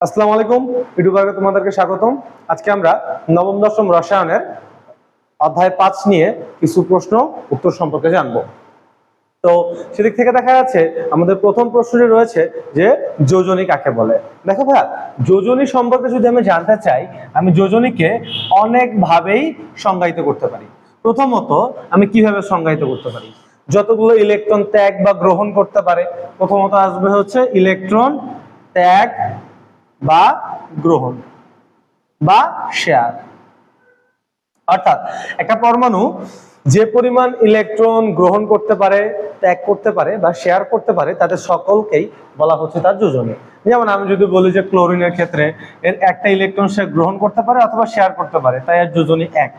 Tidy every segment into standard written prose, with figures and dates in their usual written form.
আসসালামু আলাইকুম, ইউটিউবারকে তোমাদেরকে স্বাগতম। আজকে আমরা নবম দশম রসায়নের অধ্যায় 5 নিয়ে কিছু প্রশ্ন উত্তর সম্পর্কে জানবো। তো সেদিক থেকে দেখা যাচ্ছে আমাদের প্রথম প্রশ্নটি রয়েছে যে যোজনী কাকে বলে। দেখো ভাইয়া, যোজনী সম্পর্কে যদি আমি জানতে চাই, আমি যোজনীকে অনেক ভাবেই সংজ্ঞায়িত করতে পারি। প্রথমত আমি কিভাবে সংজ্ঞায়িত করতে পারি? যতগুলো ইলেকট্রন ত্যাগ বা গ্রহণ করতে পারে, প্রথমত আসবে হচ্ছে ইলেকট্রন ত্যাগ বা গ্রহণ বা শেয়ার। অর্থাৎ একটা পরমাণু যে পরিমাণ ইলেকট্রন গ্রহণ করতে পারে, ত্যাগ করতে পারে বা শেয়ার করতে পারে, তাদের সকলকেই বলা হচ্ছে তার যোজনী। যেমন আমি যদি বলি যে ক্লোরিনের ক্ষেত্রে এর একটা ইলেকট্রন সে গ্রহণ করতে পারে অথবা শেয়ার করতে পারে, তাই এর যোজনী 1।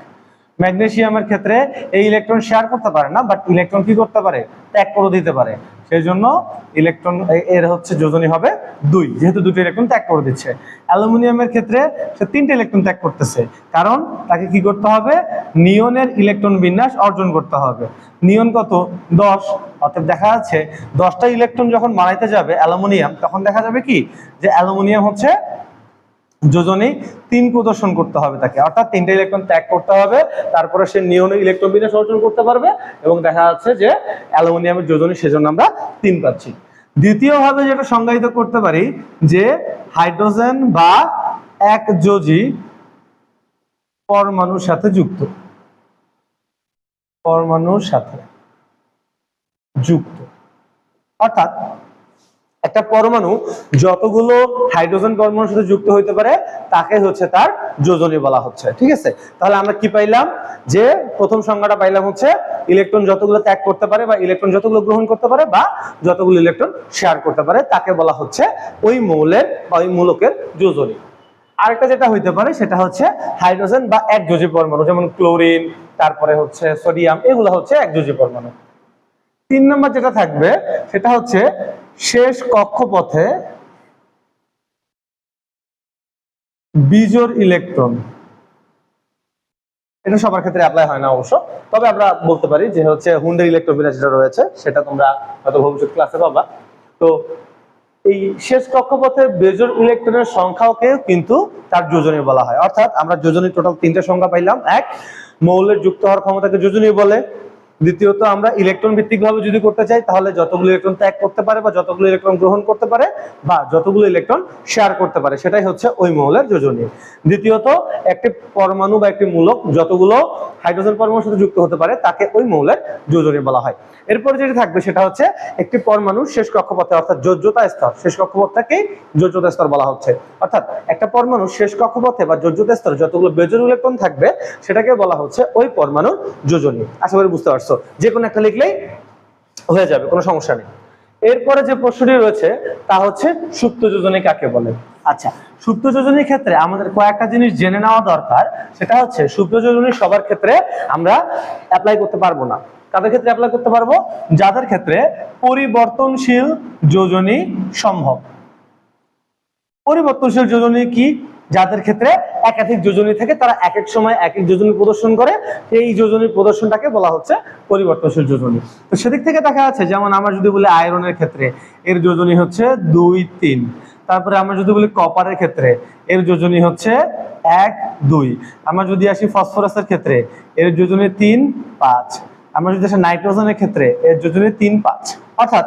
ম্যাগনেসিয়ামের ক্ষেত্রে এই ইলেকট্রন শেয়ার করতে পারে না, বাট ইলেকট্রন কি করতে পারে? ত্যাগ করে দিতে পারে, সেই জন্য ইলেকট্রন এর হচ্ছে যোজনী হবে 2, যেহেতু দুটো ইলেকট্রন ত্যাগ করে দিচ্ছে। অ্যালুমিনিয়ামের ক্ষেত্রে সে 3টে ইলেকট্রন ত্যাগ করতেছে, কারণ তাকে কি করতে হবে? নিয়নের ইলেকট্রন বিন্যাস অর্জন করতে হবে। নিয়ন কত? 10। অর্থাৎ দেখা যাচ্ছে 10টা ইলেকট্রন যখন মারাইতে যাবে অ্যালুমিনিয়াম, তখন দেখা যাবে কি যে অ্যালুমিনিয়াম হচ্ছে যোজনী 3 প্রদর্শন করতে হবে তাকে, অর্থাৎ 3টে ইলেকট্রন ত্যাগ করতে হবে, তারপরে সে নিয়নের ইলেকট্রন বিন্যাস অর্জন করতে পারবে এবং দেখা যাচ্ছে যে অ্যালুমিনিয়ামের যোজনী, সেজন্য আমরা 3 পাচ্ছি। দ্বিতীয়ভাবে যেটা সংজ্ঞায়িত করতে পারি যে হাইড্রোজেন বা একযোজী পরমাণুর সাথে যুক্ত, পরমাণুর সাথে যুক্ত। অর্থাৎ একটা পরমাণু যতগুলো হাইড্রোজেন পরমাণুর সাথে যুক্ত হইতে পারে তাকে হচ্ছে তার যোজনী বলা হচ্ছে। ঠিক আছে, তাহলে আমরা কি পাইলাম? যে প্রথম সংজ্ঞাটা পাইলাম হচ্ছে ইলেকট্রন যতগুলো ত্যাগ করতে পারে বা ইলেকট্রন যতগুলো গ্রহণ করতে পারে বা যতগুলো ইলেকট্রন শেয়ার করতে পারে তাকে বলা হচ্ছে ওই মৌলের বা ওই মূলকের যোজনী। আরেকটা যেটা হইতে পারে সেটা হচ্ছে হাইড্রোজেন বা একযোজী পরমাণু, যেমন ক্লোরিন, তারপরে হচ্ছে সোডিয়াম, এগুলো হচ্ছে একযোজী পরমাণু। 3 নম্বর যেটা থাকবে সেটা হচ্ছে শেষ কক্ষপথে বিজোড় ইলেকট্রন। এটা সবার ক্ষেত্রে অ্যাপ্লাই হয় না অবশ্য, তবে আমরা বলতে পারি যে হচ্ছে হুন্ডের ইলেকট্রন বিন্যাস যেটা রয়েছে সেটা তোমরা হয়তো ভবিষ্যৎ ক্লাসে পাবা। তো এই শেষ কক্ষপথে বিজোড় ইলেকট্রনের সংখ্যাকে কিন্তু তার যোজনী বলা হয়। অর্থাৎ আমরা যোজনী টোটাল 3টে সংখ্যা পাইলাম। 1, মৌলের যুক্ত হওয়ার ক্ষমতাকে যোজনী বলে। দ্বিতীয়ত, আমরা ইলেকট্রন ভিত্তিক ভাবে যদি করতে চাই তাহলে যতগুলো ইলেকট্রন ত্যাগ করতে পারে বা যতগুলো ইলেকট্রন গ্রহণ করতে পারে বা যতগুলো ইলেকট্রন শেয়ার করতে পারে, সেটাই হচ্ছে ওই মৌলের যোজনী। দ্বিতীয়ত, একটি পরমাণু বা একটি মূলক যতগুলো হাইড্রোজেন পরমাণুর সাথে যুক্ত হতে পারে তাকে ওই মৌলের যোজনী বলা হয়। এরপরে যেটা থাকবে সেটা হচ্ছে একটি পরমাণুর শেষ কক্ষপথে, অর্থাৎ যোজ্যতা স্তর, শেষ কক্ষপথটাকেই যোজ্যতা স্তর বলা হচ্ছে। অর্থাৎ একটা পরমাণুর শেষ কক্ষপথে বা যোজ্যতা স্তরে যতগুলো বেজোড় ইলেকট্রন থাকবে সেটাকে বলা হচ্ছে ওই পরমাণুর যোজনী। আশা করি বুঝতে পারছো, যে কোনো একটা লিখলেই হয়ে যাবে, কোনো সমস্যা নেই। এরপরে যে প্রশ্নটি রয়েছে তা হচ্ছে সুপ্ত যোজনী কাকে বলে। আচ্ছা, সুপ্ত যোজনীর ক্ষেত্রে আমাদের কয়েকটা জিনিস জেনে নেওয়া দরকার। সেটা হচ্ছে সুপ্ত যোজনী সবার ক্ষেত্রে আমরা অ্যাপ্লাই করতে পারবো না। কাদের ক্ষেত্রে অ্যাপ্লাই করতে পারবো? যাদের ক্ষেত্রে পরিবর্তনশীল যোজনী সম্ভব। পরিবর্তনশীল যোজনী কি? যাদের ক্ষেত্রে একাধিক যোজনী থেকে তারা এক এক সময় এক এক যোজনী প্রদর্শন করে, এই যোজনীর প্রদর্শনটাকে বলা হচ্ছে পরিবর্তনশীল যোজনী। তো সেদিক থেকে দেখা যাচ্ছে, যেমন আমরা যদি বলি আয়রনের ক্ষেত্রে এর যোজনী হচ্ছে 2, 3। তারপরে আমরা যদি বলি কপারের ক্ষেত্রে এর যোজনী হচ্ছে 1, 2। আমরা যদি আসি ফসফরাসের ক্ষেত্রে এর যোজনী 3, 5। আমরা যদি আসি নাইট্রোজেনের ক্ষেত্রে এর যোজনী 3, 5। অর্থাৎ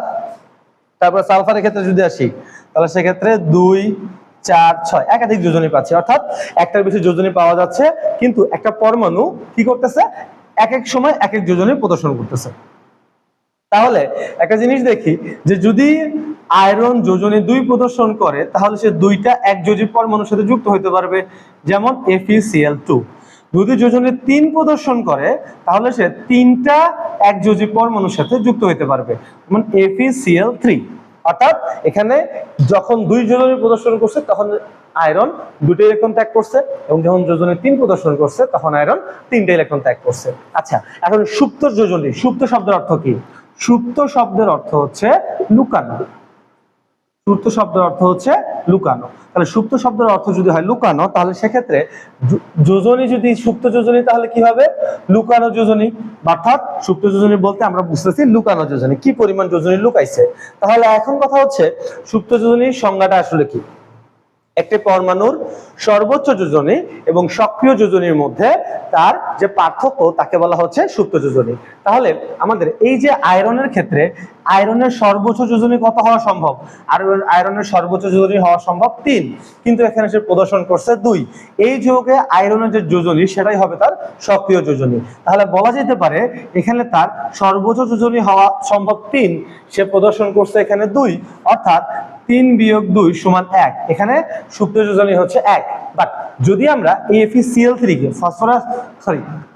তারপর সালফারের ক্ষেত্রে যদি আসি তাহলে সেক্ষেত্রে 2, 4, 6 একাধিক যোজনী পাচ্ছি। অর্থাৎ একটার বেশি যোজনী পাওয়া যাচ্ছে, কিন্তু একটা পরমাণু কি করতেছে? এক এক সময় এক এক যোজনী প্রদর্শন করতেছে। তাহলে একটা জিনিস দেখি যে যদি আয়রন যোজনী 2 প্রদর্শন করে তাহলে সে 2টা একযোজী পরমাণুর সাথে যুক্ত হতে পারবে, যেমন FeCl2। যদি যোজনী 3 প্রদর্শন করে তাহলে সে 3টা একযোজী পরমাণুর সাথে যুক্ত হতে পারবে, যেমন FeCl3। অর্থাৎ এখানে যখন 2 যোজনী প্রদর্শন করছে তখন আয়রন 2টা ইলেকট্রন ত্যাগ করছে, এবং যখন যোজনী 3 প্রদর্শন করছে তখন আয়রন 3টা ইলেকট্রন ত্যাগ করছে। আচ্ছা, এখন সুপ্ত যোজনী, সুপ্ত শব্দের অর্থ কি? সুপ্ত শব্দের অর্থ হচ্ছে লুকানো। সুপ্ত শব্দের অর্থ হচ্ছে লুকানো। তাহলে সুপ্ত শব্দের অর্থ যদি হয় লুকানো, তাহলে সেক্ষেত্রে যোজনী যদি সুপ্ত যোজনী তাহলে কি হবে? লুকানো যোজনী। অর্থাৎ সুপ্ত যোজনী বলতে আমরা বুঝতেছি লুকানো যোজনী, কি পরিমাণ যোজনী লুকাইছে। তাহলে এখন কথা হচ্ছে সুপ্ত যোজনীর সংজ্ঞাটা আসলে কি? একটি পরমাণুর সর্বোচ্চ যোজনী এবং সক্রিয় যোজনীর মধ্যে তার যে পার্থক্য তাকে বলা হচ্ছে সুপ্ত যোজনী। তাহলে আমাদের এই যে আয়রনের ক্ষেত্রে আয়রনের সর্বোচ্চ যোজনী কত হওয়া সম্ভব? আর আয়রনের সর্বোচ্চ যোজনী হওয়া সম্ভব 3, কিন্তু এখানে সে প্রদর্শন করছে 2। এই যৌগে আয়রনের যে যোজনী সেটাই হবে তার সক্রিয় যোজনী। তাহলে বলা যেতে পারে এখানে তার সর্বোচ্চ যোজনী হওয়া সম্ভব 3, সে প্রদর্শন করছে এখানে 2, অর্থাৎ 3 - 2 = 1। এখানে সুপ্ত যোজনী হচ্ছে 1। বাট যদি আমরা AfeCl3 কে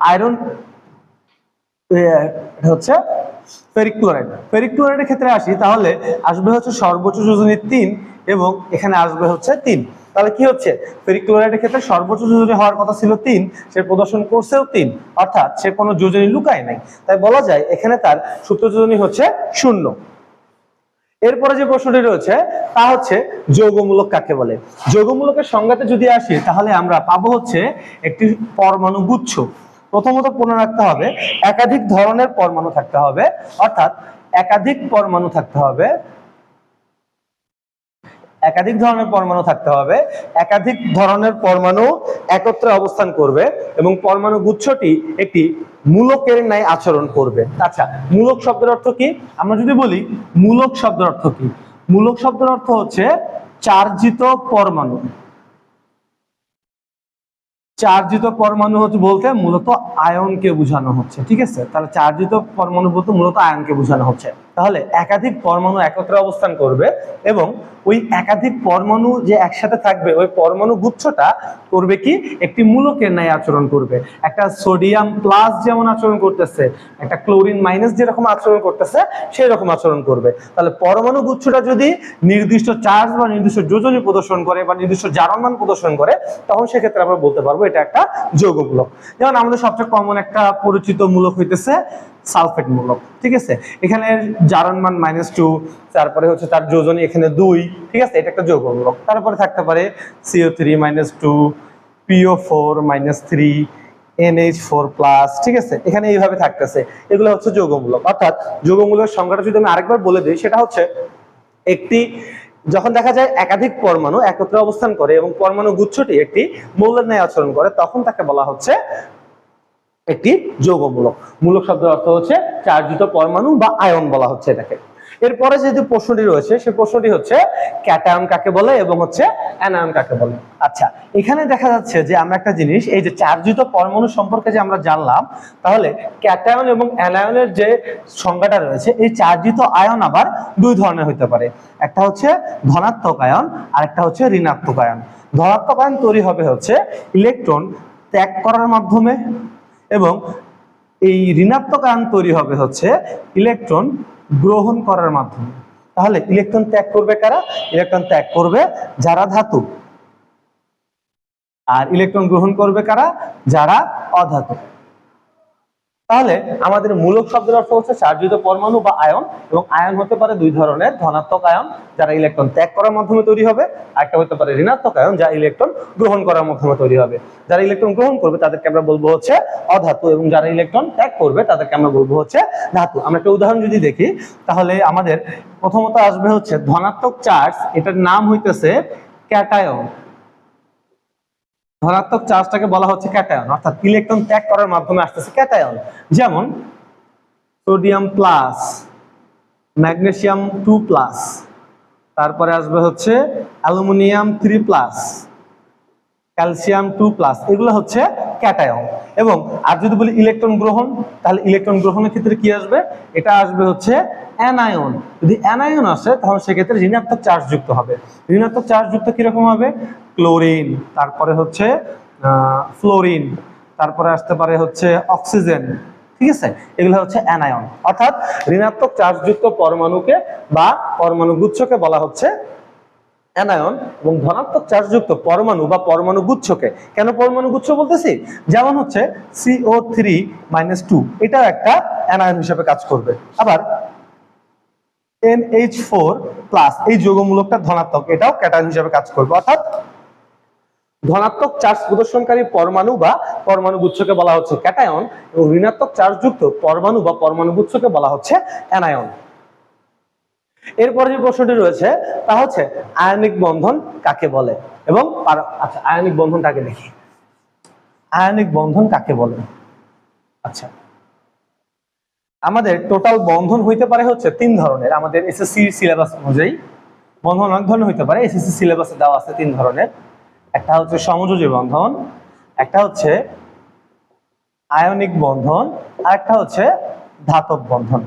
আয়রন হচ্ছে ফেরিক ক্লোরাইডের ক্ষেত্রে আসি, তাহলে আসবে হচ্ছে সর্বোচ্চ যোজনী 3 এবং এখানে আসবে হচ্ছে 3। তাহলে কি হচ্ছে, ফেরিক ক্লোরাইডের ক্ষেত্রে সর্বোচ্চ যোজনী হওয়ার কথা ছিল 3, সে প্রদর্শন করছেও 3, অর্থাৎ সে কোনো যোজনী লুকায় নাই। তাই বলা যায় এখানে তার সুপ্ত যোজনী হচ্ছে 0। এরপরে যে প্রশ্নটি রয়েছে তা হচ্ছে যৌগমূলক কাকে বলে। যৌগমূলকের সংজ্ঞাতে যদি আসি তাহলে আমরা পাবো হচ্ছে একটি পরমাণু গুচ্ছ। প্রথমত মনে রাখতে হবে একাধিক ধরনের পরমাণু থাকতে হবে, অর্থাৎ একাধিক পরমাণু থাকতে হবে, একাধিক ধরনের পরমাণু একত্রে অবস্থান করবে এবং পরমাণু গুচ্ছটি একটি মূলকের ন্যায় আচরণ করবে। আচ্ছা, মূলক শব্দের অর্থ কি? আমরা যদি বলি মূলক শব্দের অর্থ কি, মূলক শব্দের অর্থ হচ্ছে চার্জিত পরমাণু। চার্জিত পরমাণু হচ্ছে বলতে মূলত আয়নকে বোঝানো হচ্ছে, ঠিক আছে? তাহলে চার্জিত পরমাণু বলতে মূলত আয়নকে বোঝানো হচ্ছে। তাহলে একাধিক পরমাণু একত্রে অবস্থান করবে এবং ওই একাধিক পরমাণু যে একসাথে থাকবে ওই পরমাণু গুচ্ছটা করবে কি, একটি মূলকের ন্যায় আচরণ করবে। একটা সোডিয়াম প্লাস যেমন আচরণ করতেছে, একটা ক্লোরিন মাইনাস যেরকম আচরণ করতেছে সেই রকম আচরণ করবে। তাহলে পরমাণু গুচ্ছটা যদি নির্দিষ্ট চার্জ বা নির্দিষ্ট যোজনী প্রদর্শন করে বা নির্দিষ্ট জারণমান প্রদর্শন করে, তখন সেক্ষেত্রে আমরা বলতে পারবো এটা একটা যৌগমূলক। যেমন আমাদের সবচেয়ে কমন একটা পরিচিত মূলক হইতেছে সালফেট মূলক, ঠিক আছে? এখানে জারণমান -2, তারপরে হচ্ছে তার যোজনী এখানে 2, ঠিক আছে? এটা একটা যৌগমূলক। তারপরে থাকতে পারে CO3 -2, PO4 -3, NH4+, ঠিক আছে? এখানে এইভাবে থাকতেছে, এগুলো হচ্ছে যৌগমূলক। অর্থাৎ যৌগমূলকের সংজ্ঞাটা যদি আমি আরেকবার বলে দিই, সেটা হচ্ছে একটি যখন দেখা যায় একাধিক পরমাণু একত্রে অবস্থান করে এবং পরমাণু গুচ্ছটি একটি মৌলের ন্যায় আচরণ করে, তখন তাকে বলা হচ্ছে একটি যৌগমূলক। মূলক শব্দের অর্থ হচ্ছে চার্জিত পরমাণু বা আয়ন বলা হচ্ছে এটাকে। এরপরে যে প্রশ্নটি রয়েছে সেই প্রশ্নটি হচ্ছে ক্যাটায়ন কাকে বলে এবং হচ্ছে অ্যানায়ন কাকে বলে। আচ্ছা, এখানে দেখা যাচ্ছে যে আমরা একটা জিনিস, এই যে চার্জিত পরমাণু সম্পর্কে যে আমরা জানলাম, তাহলে ক্যাটায়ন এবং অ্যানায়নের যে সংজ্ঞাটা রয়েছে, এই চার্জিত আয়ন আবার 2 ধরনের হতে পারে। একটা হচ্ছে ধনাত্মক আয়ন আর একটা হচ্ছে ঋণাত্মক আয়ন। ধনাত্মক আয়ন তৈরি হবে হচ্ছে ইলেকট্রন ত্যাগ করার মাধ্যমে এবং এই ঋণাত্মক আয়ন তৈরি হবে হচ্ছে ইলেকট্রন গ্রহণ করার মাধ্যমে। তাহলে ইলেকট্রন ত্যাগ করবে কারা? ইলেকট্রন ত্যাগ করবে যারা ধাতু, আর ইলেকট্রন গ্রহণ করবে কারা? যারা অধাতু। তাহলে আমাদের মূলক শব্দের অর্থ হচ্ছে চার্জিত পরমাণু বা আয়ন, এবং আয়ন হতে পারে 2 ধরনের, ধনাত্মক আয়ন যারা ইলেকট্রন ত্যাগ করার মাধ্যমে তৈরি হবে, আর একটা হতে পারে ঋণাত্মক আয়ন যা ইলেকট্রন গ্রহণ করার মাধ্যমে তৈরি হবে। যারা ইলেকট্রন গ্রহণ করবে তাদেরকে আমরা বলবো হচ্ছে অধাতু, এবং যারা ইলেকট্রন ত্যাগ করবে তাদেরকে আমরা বলবো হচ্ছে ধাতু। আমরা একটা উদাহরণ যদি দেখি, তাহলে আমাদের প্রথমত আসবে হচ্ছে ধনাত্মক চার্জ, এটার নাম হইতেছে ক্যাটায়ন। ধনাত্মক চার্জটাকে বলা হচ্ছে ক্যাটায়ন, অর্থাৎ ইলেকট্রন ত্যাগ করার মাধ্যমে আসতেছে ক্যাটায়ন। যেমন সোডিয়াম প্লাস, ম্যাগনেসিয়াম 2+, তারপরে আসবে হচ্ছে অ্যালুমিনিয়াম 3+, ক্যালসিয়াম 2+, এগুলো হচ্ছে ক্যাটায়ন। এবং আর যদি বলি ইলেকট্রন গ্রহণ, তাহলে ইলেকট্রন গ্রহণের ক্ষেত্রে কি আসবে? এটা আসবে হচ্ছে অ্যানায়ন। যদি অ্যানায়ন আসে তাহলে সেক্ষেত্রে ঋণাত্মক চার্জ যুক্ত হবে। ঋণাত্মক চার্জ যুক্ত কিরকম হবে? ক্লোরিন, তারপরে হচ্ছে ফ্লোরিন, তারপরে আসতে পারে হচ্ছে অক্সিজেন, ঠিক আছে? এগুলো হচ্ছে অ্যানায়ন। অর্থাৎ ঋণাত্মক চার্জযুক্ত পরমাণুকে বা পরমাণু গুচ্ছকে বলা হচ্ছে অ্যানায়ন, এবং ধনাত্মক চার্জযুক্ত পরমাণু বা পরমাণু গুচ্ছকে, কেন পরমাণু গুচ্ছ বলতেছি? যেমন হচ্ছে CO3-2, এটাও একটা অ্যানায়ন হিসেবে কাজ করবে। আবার NH4+, এই যৌগমূলকটা ধনাত্মক, এটাও ক্যাটায়ন হিসেবে কাজ করবে। অর্থাৎ ধনাত্মক চার্জ প্রদর্শনকারী পরমাণু বা পরমাণু গুচ্ছকে বলা হচ্ছে ক্যাটায়ন, এবং ঋণাত্মক চার্জযুক্ত পরমাণু বা পরমাণু গুচ্ছকে বলা হচ্ছে অ্যানায়ন। এরপরে যে প্রশ্নটি রয়েছে তা হচ্ছে আয়নিক বন্ধন কাকে বলে এবং আচ্ছা আয়নিক বন্ধনটাকে দেখি। আয়নিক বন্ধন কাকে বলে? আচ্ছা, আমাদের টোটাল বন্ধন হইতে পারে হচ্ছে 3 ধরনের। আমাদের এসএসসি সিলেবাস অনুযায়ী বন্ধন অনেক ধরনের হইতে পারে। এসএসসি সিলেবাসে দেওয়া আছে 3 ধরনের। একটা হচ্ছে সমযোজী বন্ধন, একটা হচ্ছে আয়নিক বন্ধন, আর একটা হচ্ছে ধাতব বন্ধন।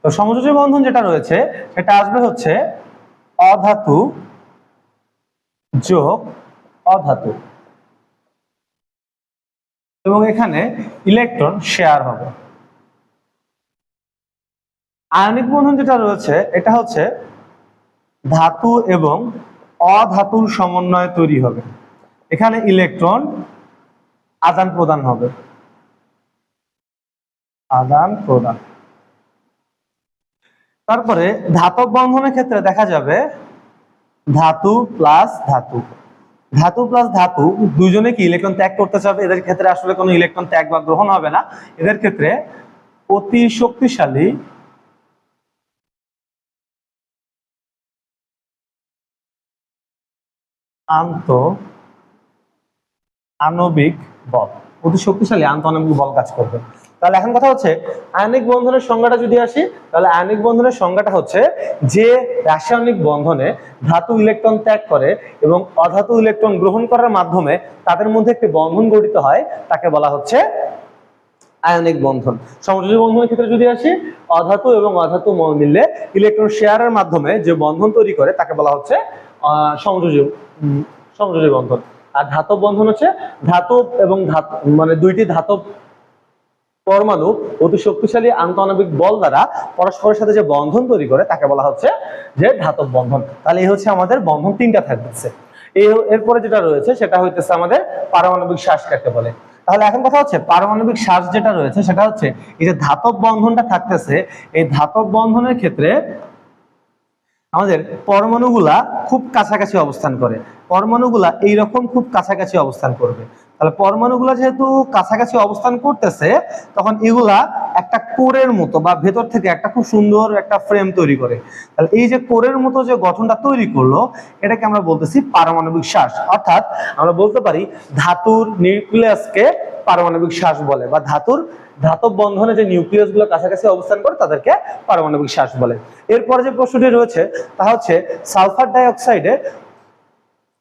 তো সমযোজী বন্ধন যেটা রয়েছে সেটা আসবে হচ্ছে অধাতু যোগ অধাতু, এবং এখানে ইলেকট্রন শেয়ার হবে। আয়নিক বন্ধন যেটা রয়েছে এটা হচ্ছে ধাতু এবং অধাতুর সমন্বয়ে তৈরি হবে। এখানে ইলেকট্রন আদান প্রদান হবে, আদান প্রদান। তারপরে ধাতব বন্ধনের ক্ষেত্রে দেখা যাবে ধাতু প্লাস ধাতু, ধাতু প্লাস ধাতু দুইজনে কি ইলেকট্রন ত্যাগ করতে চাবে। এদের ক্ষেত্রে আসলে কোনো ইলেকট্রন ত্যাগ বা গ্রহণ হবে না। এদের ক্ষেত্রে অতি শক্তিশালী আণবিক বল, অতি শক্তিশালী আণবিক বল কাজ করবে। তাহলে এখন কথা হচ্ছে আয়নিক বন্ধনের সংজ্ঞাটা যদি আসি, তাহলে আয়নিক বন্ধনের সংজ্ঞাটা হচ্ছে যে রাসায়নিক বন্ধনে ধাতু ইলেকট্রন ত্যাগ করে এবং অধাতু ইলেকট্রন গ্রহণ করার মাধ্যমে তাদের মধ্যে একটি বন্ধন গঠিত হয়, তাকে বলা হচ্ছে আয়নিক বন্ধন। সমযোজী বন্ধনের ক্ষেত্রে যদি আসি, অধাতু এবং অধাতু মিললে ইলেকট্রন শেয়ারের মাধ্যমে যে বন্ধন তৈরি করে তাকে বলা হচ্ছে সমযোজী বন্ধন। আর ধাতব বন্ধন হচ্ছে ধাতব এবং মানে দুইটি ধাতব পরমাণু অতি শক্তিশালী আন্তঃআণবিক বল দ্বারা পরস্পরের সাথে যে বন্ধন তৈরি করে তাকে বলা হচ্ছে যে ধাতব বন্ধন। তাহলে এই হচ্ছে আমাদের বন্ধন 3টা থাকতেছে। এরপরে যেটা রয়েছে সেটা হইতেছে আমাদের পারমাণবিক শ্বাস কাকে বলে। তাহলে এখন কথা হচ্ছে পারমাণবিক শ্বাস যেটা রয়েছে সেটা হচ্ছে এই যে ধাতব বন্ধনটা থাকতেছে, এই ধাতব বন্ধনের ক্ষেত্রে আমাদের পরমাণুগুলা খুব কাছাকাছি অবস্থান করে। পরমাণুগুলা এইরকম খুব কাছাকাছি অবস্থান করবে। তাহলে পরমাণুগুলা যেহেতু কাছাকাছি অবস্থান করতেছে, তখন এগুলা একটা কোরের মতো বা ভেতর থেকে একটা খুব সুন্দর একটা ফ্রেম তৈরি করে। তাহলে এই যে কোরের মতো যে গঠনটা তৈরি করলো, এটাকে আমরা বলতেছি পারমাণবিক শ্বাস। অর্থাৎ আমরা বলতে পারি ধাতুর নিউক্লিয়াসকে পারমাণবিক শ্বাস বলে, বা ধাতব বন্ধনে যে নিউক্লিয়াস গুলো কাছাকাছি অবস্থান করে তাদেরকে পারমাণবিক শ্বাস বলে। এরপরে যে প্রশ্নটি রয়েছে তা হচ্ছে সালফার ডাইঅক্সাইডে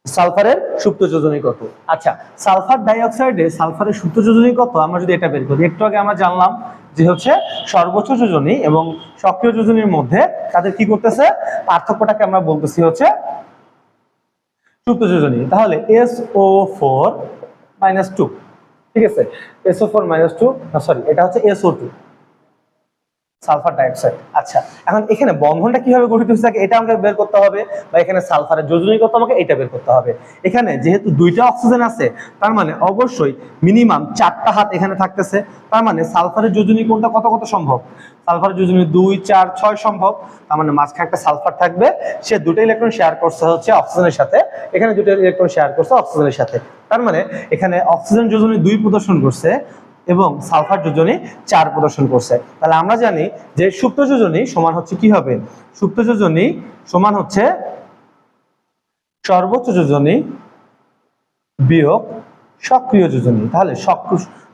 সালফারের সুপ্ত যোজনী কত? আচ্ছা, সালফার ডাইঅক্সাইডে সালফারের সুপ্ত যোজনী কত আমরা যদি এটা বের করি, একটু আগে আমরা জানলাম যে হচ্ছে সর্বোচ্চ যোজনী এবং সক্রিয় যোজনীর মধ্যে তাদের কি করতেছে, পার্থক্যটাকে আমরা বলতেছি হচ্ছে সুপ্ত যোজনী। তাহলে SO4-2, ঠিক আছে, SO4-2, সরি এটা হচ্ছে SO2 সালফার ডাইঅক্সাইড। আচ্ছা, এখন এখানে বন্ধনটা কিভাবে গঠিত হয়েছে এটা আমাকে বের করতে হবে, বা এখানে সালফারের যোজনী কত আমাকে এটা বের করতে হবে। এখানে যেহেতু 2টা অক্সিজেন আছে, তার মানে অবশ্যই মিনিমাম 4টা হাত এখানে থাকতেছে। তার মানে সালফারের যোজনী কোনটা কত কত সম্ভব? সালফারের যোজনী 2, 4, 6 সম্ভব। তার মানে মাঝখানে একটা সালফার থাকবে, সে 2টা ইলেকট্রন শেয়ার করছে হচ্ছে অক্সিজেনের সাথে, এখানে 2টা ইলেকট্রন শেয়ার করছে অক্সিজেনের সাথে। তার মানে এখানে অক্সিজেন যোজনী 2 প্রদর্শন করছে এবং সালফার যোজনী 4 প্রদর্শন করছে। তাহলে আমরা জানি যে সুপ্ত যোজনী সমান হচ্ছে কি হবে, সুপ্ত যোজনী সমান হচ্ছে সর্বোচ্চ যোজনী বিয়োগ সক্রিয় যোজনী। তাহলে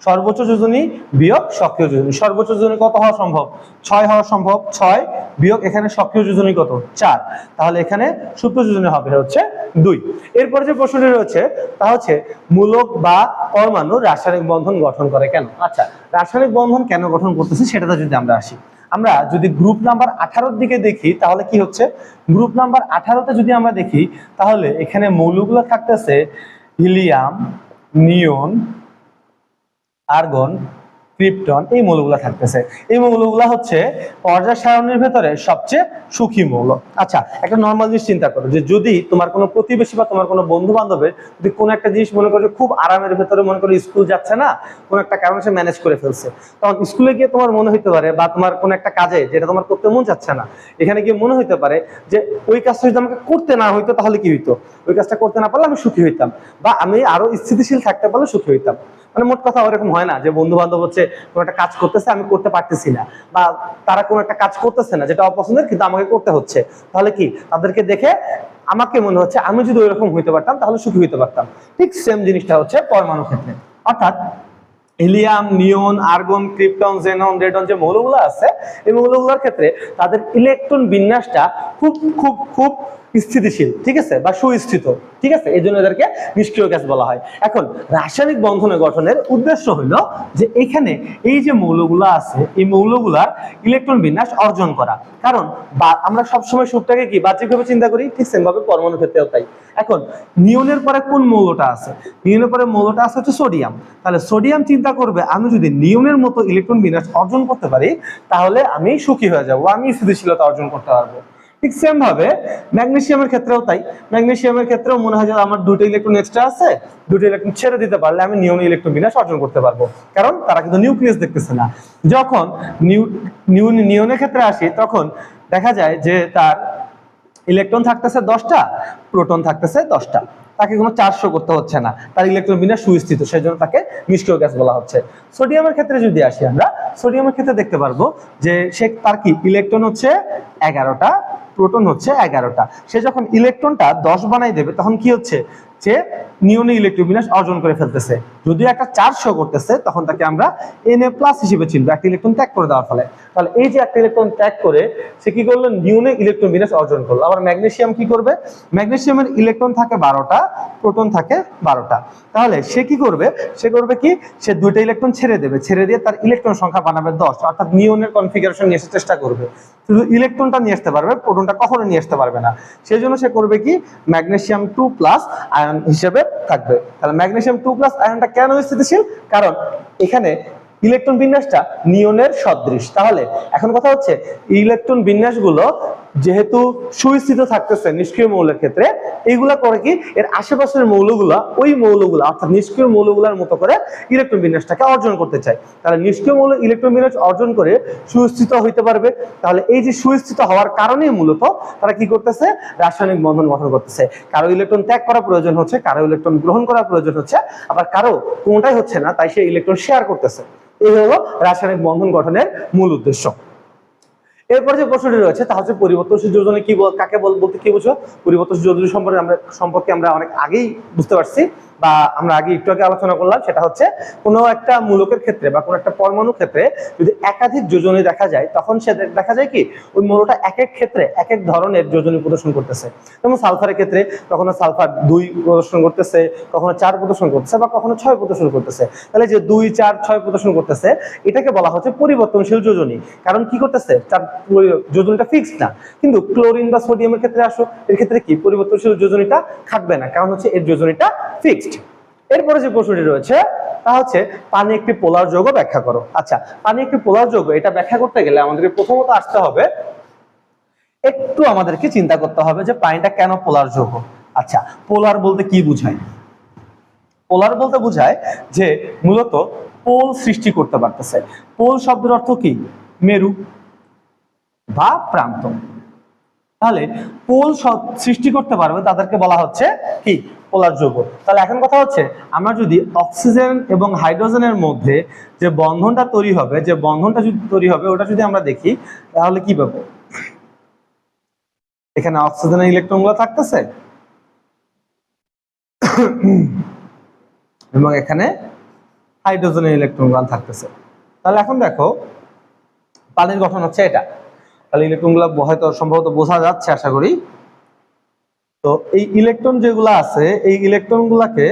সর্বোচ্চ যোজনী বিয়োগ সক্রিয় যোজনী, সর্বোচ্চ যোজনী কত হওয়া সম্ভব? 6 হওয়া সম্ভব। 6 বিয়োগ এখানে সক্রিয় যোজনী কত? 4। তাহলে এখানে সুপ্ত যোজনী হবে হচ্ছে 2। এরপরে যে প্রশ্নটি রয়েছে তা হচ্ছে মূলক বা পরমাণু রাসায়নিক বন্ধন গঠন করে কেন? আচ্ছা, রাসায়নিক বন্ধন কেন গঠন করতেছে সেটাতে যদি আমরা আসি, আমরা যদি গ্রুপ নাম্বার 18 দিকে দেখি তাহলে কি হচ্ছে, গ্রুপ নাম্বার 18তে যদি আমরা দেখি তাহলে এখানে মৌলগুলো থাকতেছে হিলিয়াম, নিয়ন, আর্গন, ক্রিপ্টন, এই মৌলগুলো থাকতেছে। এই মৌলগুলো হচ্ছে পর্যায় সারণীর ভেতরে সবচেয়ে সুখী মৌল। আচ্ছা, একটা নর্মাল জিনিস চিন্তা করো যে যদি তোমার কোনো প্রতিবেশী বা তোমার কোনো বন্ধু বান্ধবের যদি কোনো একটা জিনিস মনে করো খুব আরামের ভেতরে, মনে করো স্কুল যাচ্ছে না, কোনো একটা কারণে সে ম্যানেজ করে ফেলছে, তখন স্কুলে গিয়ে তোমার মনে হইতে পারে, বা তোমার কোনো একটা কাজে যেটা তোমার করতে মন চাচ্ছে না, এখানে গিয়ে মনে হইতে পারে যে ওই কাজটা যদি আমাকে করতে না হইতো তাহলে কি হইতো, ওই কাজটা করতে না পারলে আমি সুখী হইতাম, বা আমি আরো স্থিতিশীল থাকতে পারলে সুখী হইতাম। মানে মোট কথা ওরকম হয় না যে বন্ধু বান্ধব হচ্ছে কোনো একটা কাজ করতেছে, আমি করতে পারতেছি না, বা তারা কোনো একটা কাজ করতেছে না যেটা অপছন্দের কিন্তু আমাকে করতে হচ্ছে, তাহলে কি তাদেরকে দেখে আমাকে মনে হচ্ছে আমি যদি ওইরকম হইতে পারতাম তাহলে সুখী হইতে পারতাম। ঠিক সেম জিনিসটা হচ্ছে পরমাণু ক্ষেত্রে। অর্থাৎ হিলিয়াম, নিয়ন, আর্গন, ক্রিপ্টন, জেনন, রেডন যে মৌলগুলো আছে এই মৌলগুলোর ক্ষেত্রে তাদের ইলেকট্রন বিন্যাসটা খুব খুব খুব স্থিতিশীল, ঠিক আছে, বা সুস্থিত, ঠিক আছে, এই জন্য এদেরকে নিষ্ক্রিয় গ্যাস বলা হয়। এখন রাসায়নিক বন্ধনের গঠনের উদ্দেশ্য হলো যে এখানে এই যে মৌলগুলো আছে এই মৌলগুলার ইলেকট্রন বিন্যাস অর্জন করা। কারণ আমরা সবসময় সূত্রটাকে কি বাহ্যিকভাবে চিন্তা করি, ঠিক সেম ভাবে পরমাণু ক্ষেত্রেও তাই। এখন নিয়নের পরে কোন মৌলটা আছে? নিয়নের পরে মৌলটা আছে হচ্ছে সোডিয়াম। তাহলে সোডিয়াম চিন্তা করবে আমি যদি নিয়নের মতো ইলেকট্রন বিন্যাস অর্জন করতে পারি তাহলে আমি সুখী হয়ে যাব, আমি স্থিতিশীলতা অর্জন করতে পারবো। ঠিক সেম ভাবে ম্যাগনেসিয়ামের ক্ষেত্রেও তাই। ম্যাগনেসিয়ামের ক্ষেত্রেও মনে হয় যে আমার দুটো ইলেকট্রন এক্সট্রা আছে, দুটো ইলেকট্রন ছেড়ে দিতে পারলে আমি নিয়ন ইলেকট্রন বিন্যাস অর্জন করতে পারবো, কারণ তারা কিন্তু নিউক্লিয়াস দেখতেছে না। যখন নিয়নের ক্ষেত্রে আসি তখন দেখা যায় যে তার ইলেকট্রন থাকতেছে 10টা, প্রোটন থাকতেছে 10টা, তাকে কোনো চার্জ শো করতে হচ্ছে না, তার ইলেকট্রন বিন্যাস সুস্থিত, সেজন্য তাকে নিষ্ক্রিয় গ্যাস বলা হচ্ছে। সোডিয়ামের ক্ষেত্রে যদি আসি আমরা, সোডিয়ামের ক্ষেত্রে দেখতে পারবো যে সে তার কি ইলেকট্রন হচ্ছে 11টা, প্রোটন হচ্ছে 11টা। সে যখন ইলেকট্রনটা 10 বানাই দেবে তখন কি হচ্ছে যে নিয়নে ইলেকট্রন বিন্যাস অর্জন করে ফেলতেছে, যদিও একটা চার্জ শো করতেছে তখন তাকে আমরা Na+ হিসেবে চিনবো, একটা ইলেকট্রন ত্যাগ করে দেওয়ার ফলে। তাহলে এই যে একটা ইলেকট্রন ত্যাগ করে সে কি করলো, নিয়নে ইলেকট্রন বিন্যাস অর্জন করলো। আবার ম্যাগনেসিয়াম কি করবে, ম্যাগনেসিয়ামের ইলেকট্রন থাকে 12টা, প্রোটন থাকে 12টা। তাহলে সে কি করবে, সে করবে কি, সে দুইটা ইলেকট্রন ছেড়ে দেবে, ছেড়ে দিয়ে তার ইলেকট্রন সংখ্যা বানাবে 10, অর্থাৎ নিয়নের কনফিগারেশন নিয়ে আসার চেষ্টা করবে। শুধু ইলেকট্রনটা নিয়ে আসতে পারবে, প্রোটনটা কখনো নিয়ে আসতে পারবে না। সেই জন্য সে করবে কি, ম্যাগনেসিয়াম 2+ আয়ন হিসেবে থাকবে। তাহলে ম্যাগনেসিয়াম 2+ আয়নটা কেন স্থিতিশীল, কারণ এখানে ইলেকট্রন বিন্যাসটা নিয়নের সদৃশ। তাহলে এখন কথা হচ্ছে ইলেকট্রন বিন্যাসগুলো যেহেতু সুস্থিত থাকতেছে নিষ্ক্রিয় মৌলের ক্ষেত্রে, এইগুলা করে কি এর আশেপাশের মৌলগুলা ওই মৌলগুলা অর্থাৎ নিষ্ক্রিয় মৌলগুলার মতো করে ইলেকট্রন বিন্যাসটাকে অর্জন করতে চায়। তাহলে নিষ্ক্রিয় মৌল ইলেকট্রন বিন্যাস অর্জন করে সুস্থিত হইতে পারবে। তাহলে এই যে সুস্থিত হওয়ার কারণেই মূলত তারা কি করতেছে, রাসায়নিক বন্ধন গঠন করতেছে। কারো ইলেকট্রন ত্যাগ করা প্রয়োজন হচ্ছে, কারো ইলেকট্রন গ্রহণ করা প্রয়োজন হচ্ছে, আবার কারো কোনটাই হচ্ছে না, তাই সে ইলেকট্রন শেয়ার করতেছে। এই হলো রাসায়নিক বন্ধন গঠনের মূল উদ্দেশ্য। এরপর যে প্রশ্নটি রয়েছে তা হচ্ছে পরিবর্তনশীল যোজনী কি, কাকে বলতে কি বুঝো? পরিবর্তনশীল যোজনী সম্পর্কে আমরা অনেক আগেই বুঝতে পারছি, বা আমরা আগে একটু আগে আলোচনা করলাম। সেটা হচ্ছে কোনো একটা মূলকের ক্ষেত্রে বা কোনো একটা পরমাণুর ক্ষেত্রে যদি একাধিক যোজনী দেখা যায় তখন সে দেখা যায় কি ওই মৌলটা এক এক ক্ষেত্রে এক এক ধরনের যোজনী প্রদর্শন করতেছে। যেমন সালফারের ক্ষেত্রে কখনো সালফার 2 প্রদর্শন করতেছে, কখনো 4 প্রদর্শন করতেছে, বা কখনো 6 প্রদর্শন করতেছে। তাহলে যে 2, 4, 6 প্রদর্শন করতেছে এটাকে বলা হচ্ছে পরিবর্তনশীল যোজনী। কারণ কি করতেছে, তার যোজনীটা ফিক্সড না। কিন্তু ক্লোরিন বা সোডিয়ামের ক্ষেত্রে আসো, এর ক্ষেত্রে কি পরিবর্তনশীল যোজনীটা থাকবে না, কারণ হচ্ছে এর যোজনীটা ফিক্সড। এরপরে যে প্রশ্নটি রয়েছে তা হচ্ছে পানি একটি পোলার যৌগ ব্যাখ্যা করো। আচ্ছা, পানি একটি পোলার যৌগ এটা ব্যাখ্যা করতে গেলে আমাদেরকে প্রথমত আসতে হবে, একটু আমাদেরকে চিন্তা করতে হবে যে পানিটা কেন পোলার যৌগ। আচ্ছা, পোলার বলতে কি বোঝায়? পোলার বলতে বোঝায় যে মূলত পোল সৃষ্টি করতে পারতেছে। পোল শব্দের অর্থ কি, মেরু বা প্রান্ত। তাহলে পোল সৃষ্টি করতে পারবে তাদেরকে বলা হচ্ছে কি, পোলার যৌগ। তাহলে এখন কথা হচ্ছে আমরা যদি অক্সিজেন এবং হাইড্রোজেনের মধ্যে যে বন্ধনটা তৈরি হবে, যে বন্ধনটা যদি তৈরি হবে ওটা যদি আমরা দেখি তাহলে কি পাবো, এখানে অক্সিজেনের ইলেকট্রনগুলো থাকতেছে এবং এখানে হাইড্রোজেনের ইলেকট্রনগুলো থাকতেছে। তাহলে এখন দেখো পানির গঠন হচ্ছে এটা। তাহলে ইলেকট্রনগুলো হয়তো সম্ভবত বোঝা যাচ্ছে আশা করি। তো এই ইলেকট্রন যেগুলো আছে এই ইলেকট্রনগুলোকে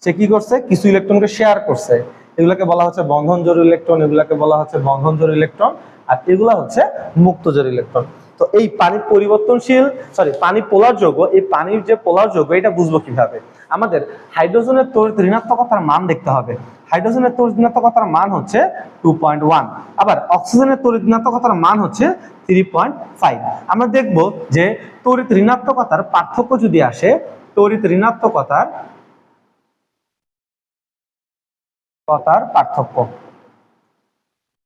সে কি করছে, কিছু ইলেকট্রনকে শেয়ার করছে। এগুলোকে বলা হচ্ছে বন্ধন জোড় ইলেকট্রন, এগুলোকে বলা হচ্ছে বন্ধন জোড় ইলেকট্রন, আর এগুলা হচ্ছে মুক্ত জোড় ইলেকট্রন। তো এই পানি পরিবর্তনশীল পানি পোলার যৌগ, এই পানির যে পোলার যৌগ এটা বুঝবো কিভাবে? আমাদের হাইড্রোজেনের তড়িৎ ঋণাত্মকতার মান দেখতে হবে। হাইড্রোজেনের তড়িৎ ঋণাত্মকতার মান হচ্ছে 2.1, আবার অক্সিজেনের তড়িৎ ঋণাত্মকতার মান হচ্ছে 3.5। আমরা দেখব যে তড়িৎ ঋণাত্মকতার পার্থক্য যদি আসে, তড়িৎ ঋণাত্মকতার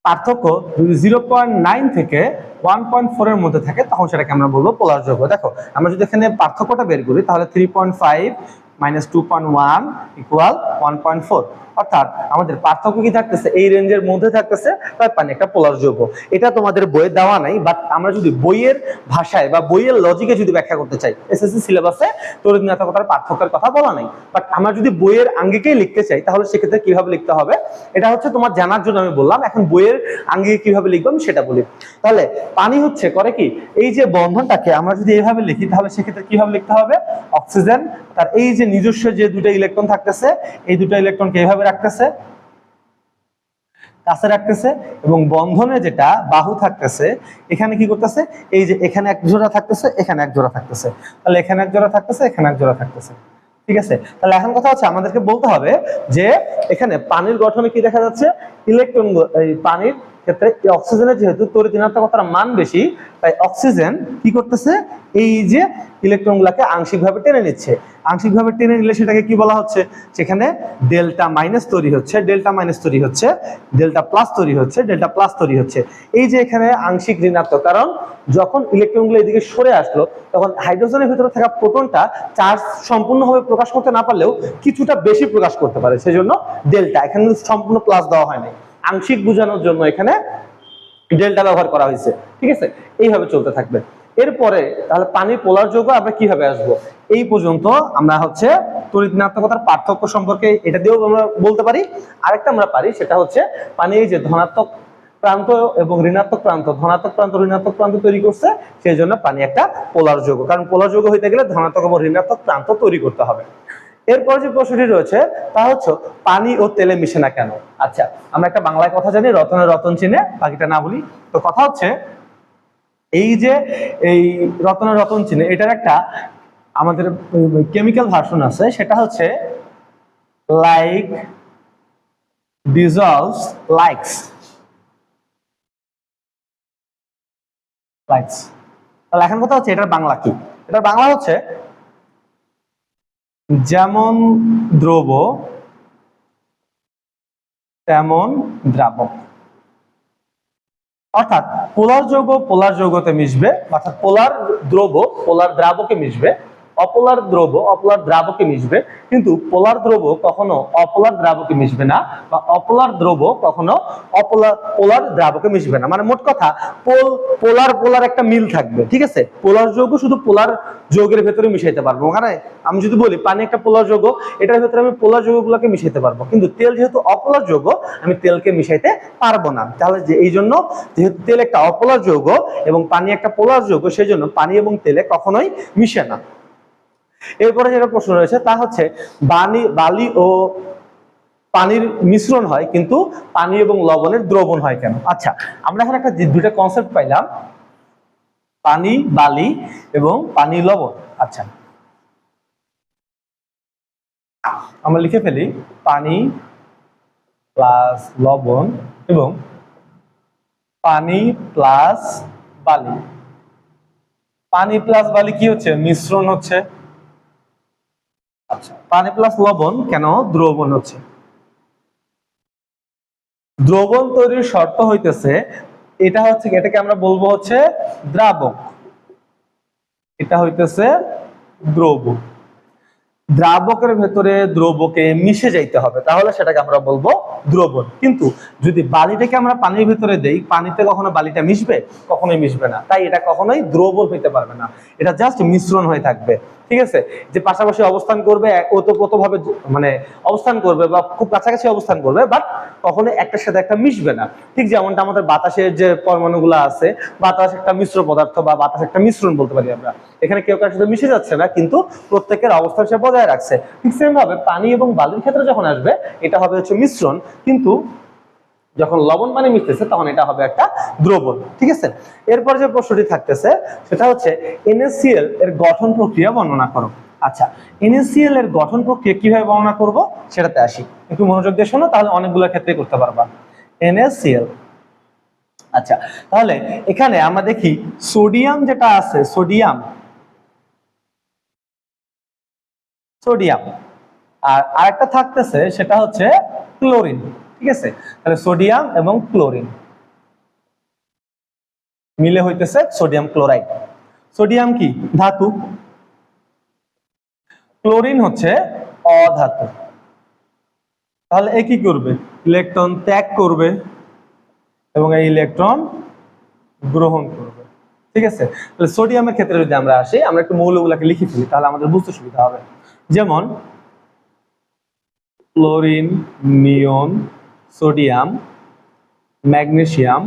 পার্থক্য যদি 0.9 থেকে 1.4 এর মধ্যে থাকে তখন সেটাকে আমরা বলবো পোলার যৌগ। দেখো আমরা যদি এখানে পার্থক্যটা বের করি তাহলে 3.5 - 2.1 = 1.4। অর্থাৎ আমাদের পার্থক্য কি থাকতেছে, এই রেঞ্জের মধ্যে থাকতেছে, তাই পানি একটা পোলার যৌগ। এটা তোমাদের বইয়ে দেওয়া নাই, বাট আমরা যদি বইয়ের ভাষায় বা বইয়ের লজিকে যদি ব্যাখ্যা করতে চাই, এসএসসি সিলেবাসে তড়িৎ ঋণাত্মকতার পার্থক্যের কথা বলা নাই, বাট আমরা যদি বইয়ের আঙ্গিকেই লিখতে চাই তাহলে সেক্ষেত্রে কিভাবে লিখতে হবে এটা হচ্ছে তোমার জানার জন্য আমি বললাম। এখন বইয়ের আঙ্গিকে কিভাবে লিখবো আমি সেটা বলি। তাহলে পানি হচ্ছে করে কি, এই যে বন্ধনটাকে আমরা যদি এইভাবে লিখি তাহলে সেক্ষেত্রে কিভাবে লিখতে হবে, অক্সিজেন তার এই যে নিজস্ব যে দুটো ইলেকট্রন থাকতেছে, এই দুটো ইলেকট্রনকে এইভাবে রাখতেছে, কাছে রাখতেছে, এবং বন্ধনে যেটা বাহু থাকতেছে এখানে কি করতেছে, এই যে এখানে এক জোড়া থাকতেছে, এখানে এক জোড়া থাকতেছে, তাহলে এখানে এক জোড়া থাকতেছে, এখানে এক জোড়া থাকতেছে। ঠিক আছে, তাহলে এখন কথা হচ্ছে আমাদেরকে বলতে হবে যে এখানে পানির গঠনে কি দেখা যাচ্ছে, ইলেকট্রন, এই পানির ক্ষেত্রে অক্সিজেনের যেহেতু তড়িৎ ঋণাত্মকতার মান বেশি, তাই অক্সিজেন কি করতেছে, এই যে ইলেকট্রন গুলাকে আংশিকভাবে টেনে নিচ্ছে। আংশিকভাবে টেনে নিলে সেটাকে কি বলা হচ্ছে, সেখানে ডেল্টা মাইনাস তৈরি হচ্ছে, ডেল্টা মাইনাস তৈরি হচ্ছে, ডেল্টা প্লাস তৈরি হচ্ছে, ডেল্টা প্লাস তৈরি হচ্ছে। এই যে এখানে আংশিক ঋণাত্মক, কারণ যখন ইলেকট্রন গুলো এদিকে সরে আসলো তখন হাইড্রোজেনের ভিতরে থাকা প্রোটনটা চার্জ সম্পূর্ণভাবে প্রকাশ করতে না পারলেও কিছুটা বেশি প্রকাশ করতে পারে, সেজন্য ডেল্টা, এখানে সম্পূর্ণ প্লাস দেওয়া হয়নি, আংশিক বোঝানোর জন্য এখানে ডেল্টা ব্যবহার করা হয়েছে। ঠিক আছে, এইভাবে চলতে থাকবে। এরপরে তাহলে পানির পোলার যৌগ আমরা কিভাবে আসবো, এই পর্যন্ত আমরা হচ্ছে তড়িৎ ঋণাত্মকতার পার্থক্য সম্পর্কে এটা দিয়েও আমরা বলতে পারি। আরেকটা আমরা পারি, সেটা হচ্ছে পানি এই যে ধনাত্মক প্রান্ত এবং ঋণাত্মক প্রান্ত, ধনাত্মক প্রান্ত ঋণাত্মক প্রান্ত তৈরি করছে, সেই জন্য পানি একটা পোলার যৌগ, কারণ পোলার যৌগ হইতে গেলে ধনাত্মক এবং ঋণাত্মক প্রান্ত তৈরি করতে হবে। এরপর যে প্রশ্নটি রয়েছে তা হচ্ছে পানি ও তেলে মিশে না কেন। আচ্ছা, আমরা একটা বাংলায় কথা জানি, রতনে রতন চিনে, বাকিটা না বলি। তো কথা হচ্ছে এই যে এই রতনে রতন চিনে, এটার একটা আমাদের কেমিক্যাল ভার্সন আছে, সেটা হচ্ছে লাইক ডিজলভস লাইকস, লাইকস। তাহলে এখন কথা হচ্ছে এটার বাংলা কি, এটার বাংলা হচ্ছে যেমন দ্রব তেমন দ্রাবক। অর্থাৎ পোলার যৌগ পোলার যৌগতে মিশবে, অর্থাৎ পোলার দ্রব পোলার দ্রাবকে মিশবে, অপোলার দ্রব অপোলার দ্রাবকে মিশবে, কিন্তু পোলার দ্রব কখনো অপোলার দ্রাবকে মিশবে না, বা অপোলার দ্রব কখনো পোলার দ্রাবকে মিশবে না। মানে মোট কথা পোলার পোলার একটা মিল থাকবে। ঠিক আছে, পোলার যৌগ শুধু পোলার যৌগের ভেতরে মিশাইতে পারবো। মানে আমি যদি বলি পানি একটা পোলার যৌগ, এটার ভেতরে আমি পোলার যৌগগুলোকে মিশাইতে পারবো, কিন্তু তেল যেহেতু অপোলার যৌগ আমি তেলকে মিশাইতে পারবো না। তাহলে যে এই জন্য যেহেতু তেল একটা অপোলার যৌগ এবং পানি একটা পোলার যৌগ, সেই জন্য পানি এবং তেলে কখনোই মিশে না। এরপরে যেটা প্রশ্ন রয়েছে তা হচ্ছে বালি ও পানির মিশ্রণ হয় কিন্তু পানি এবং লবণের দ্রবণ হয় কেন। আচ্ছা, আমরা এখানে একটা দুইটা কনসেপ্ট পাইলাম, পানি বালি এবং পানি লবণ। আচ্ছা, আমরা লিখে ফেলি পানি প্লাস লবণ এবং পানি প্লাস বালি। পানি প্লাস বালি কি হচ্ছে, মিশ্রণ হচ্ছে। আচ্ছা, পানি প্লাস লবণ কেন দ্রবণ হচ্ছে, দ্রবণ তৈরির শর্ত হইতেছে এটা হচ্ছে, এটাকে আমরা বলবো হচ্ছে দ্রাবক, এটা হইতেছে দ্রবক। দ্রাবকের ভেতরে দ্রবকে মিশে যাইতে হবে, তাহলে সেটাকে আমরা বলবো দ্রবণ। কিন্তু যদি বালিটাকে আমরা পানির ভিতরে দেই, পানিতে কখনো বালিটা মিশবে, কখনোই মিশবে না, তাই এটা কখনোই দ্রবণ হইতে পারবে না, এটা জাস্ট মিশ্রণ হয়ে থাকবে। ঠিক আছে, যে পাশাপাশি অবস্থান করবে, ওতপ্রোতভাবে মানে অবস্থান করবে বা খুব কাছাকাছি অবস্থান করবে, বাট কখনো একটার সাথে একটা মিশবে না। ঠিক যেমনটা আমাদের বাতাসের যে পরমাণুগুলো আছে, বাতাস একটা মিশ্র পদার্থ বা বাতাস একটা মিশ্রণ বলতে পারি আমরা, এখানে কেউ কারোর সাথে মিশে যাচ্ছে না, কিন্তু প্রত্যেকের অবস্থান সে বজায় রাখছে। ঠিক সেম ভাবে পানি এবং বালির ক্ষেত্রে যখন আসবে এটা হবে হচ্ছে মিশ্রণ, কিন্তু যখন লবণ পানি মিশতেছে তখন এটা হবে একটা দ্রবণ। ঠিক আছে, এরপর যে প্রশ্নটি থাকতেছে সেটা হচ্ছে NaCl এর গঠন প্রক্রিয়া বর্ণনা করো। আচ্ছা, NaCl এর গঠন প্রক্রিয়া কিভাবে বর্ণনা করব সেটাতে আসি, একটু মনোযোগ দিয়ে শোনো, তাহলে অনেকগুলো ক্ষেত্রে করতে পারবা। NaCl, আচ্ছা তাহলে এখানে আমরা দেখি সোডিয়াম যেটা আছে, সোডিয়াম আর আরেকটা থাকতেছে সেটা হচ্ছে ক্লোরিন। ঠিক আছে, তাহলে সোডিয়াম এবং ক্লোরিন মিলে হইতেছে সোডিয়াম ক্লোরাইড। সোডিয়াম কি ধাতু, ক্লোরিন হচ্ছে অধাতু। তাহলে এ কি করবে, ইলেকট্রন ত্যাগ করবে এবং এই ইলেকট্রন গ্রহণ করবে। ঠিক আছে, তাহলে সোডিয়ামের ক্ষেত্রে যদি আমরা আসি, আমরা একটু মৌলগুলোকে লিখে ফেলি তাহলে আমাদের বুঝতে সুবিধা হবে। যেমন chlorine, neon, sodium, magnesium,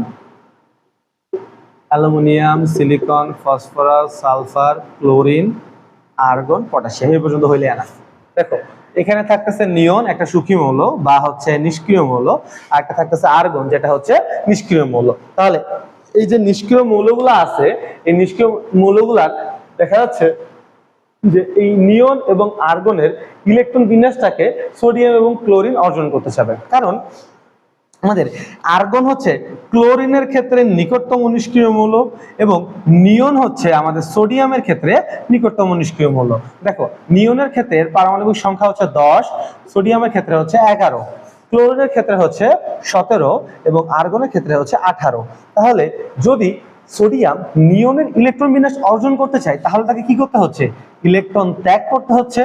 aluminium, silicon, phosphorus, sulphur, chlorine, argon, potassium, এই পর্যন্ত হইলে এনাফ। দেখো এখানে থাকতেছে নিয়ন, একটা সূক্ষ্ম মৌল বা হচ্ছে নিষ্ক্রিয় মৌল, আর একটা থাকতেছে আর্গন, যেটা হচ্ছে নিষ্ক্রিয় মৌল। তাহলে এই যে নিষ্ক্রিয় মৌলগুলো আছে, এই নিষ্ক্রিয় মৌলগুলার দেখা যাচ্ছে যে এই নিয়ন এবং আর্গনের ইলেকট্রন বিন্যাসটাকে সোডিয়াম এবং ক্লোরিন অর্জন করতে চাবে। কারণ আমাদের আর্গন হচ্ছে ক্লোরিনের ক্ষেত্রে নিকটতম নিষ্ক্রিয় মৌল এবং নিয়ন হচ্ছে আমাদের সোডিয়ামের ক্ষেত্রে নিকটতম নিষ্ক্রিয় মৌল। দেখো নিয়নের ক্ষেত্রে পারমাণবিক সংখ্যা হচ্ছে 10, সোডিয়ামের ক্ষেত্রে হচ্ছে 11, ক্লোরিনের ক্ষেত্রে হচ্ছে 17 এবং আর্গনের ক্ষেত্রে হচ্ছে 18। তাহলে যদি সোডিয়াম নিয়নের ইলেকট্রন বিন্যাস অর্জন করতে চায় তাহলে তাকে কি করতে হচ্ছে, ইলেকট্রন ত্যাগ করতে হচ্ছে।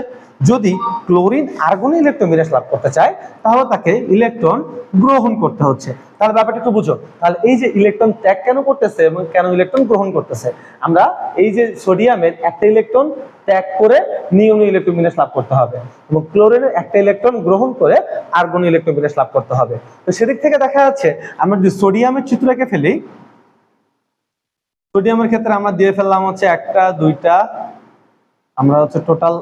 যদি ক্লোরিন আর্গনে ইলেকট্রন বিন্যাস লাভ করতে চায় তাহলে তাকে ইলেকট্রন গ্রহণ করতে হচ্ছে। তাহলে ব্যাপারটা একটু বুঝো, তাহলে এই যে ইলেকট্রন ত্যাগ কেন করতেছে এবং কেন ইলেকট্রন গ্রহণ করতেছে, আমরা এই যে সোডিয়ামের একটা ইলেকট্রন ত্যাগ করে নিয়নে ইলেকট্রন বিন্যাস লাভ করতে হবে এবং ক্লোরিনের একটা ইলেকট্রন গ্রহণ করে আর্গনে ইলেকট্রন বিন্যাস লাভ করতে হবে। তো সেদিক থেকে দেখা যাচ্ছে আমরা যদি সোডিয়ামের চিত্র এঁকে ফেলি, সোডিয়ামের ক্ষেত্রে আমরা দিয়ে ফেললাম হচ্ছে একটা, দুইটা, আমরা হচ্ছে টোটাল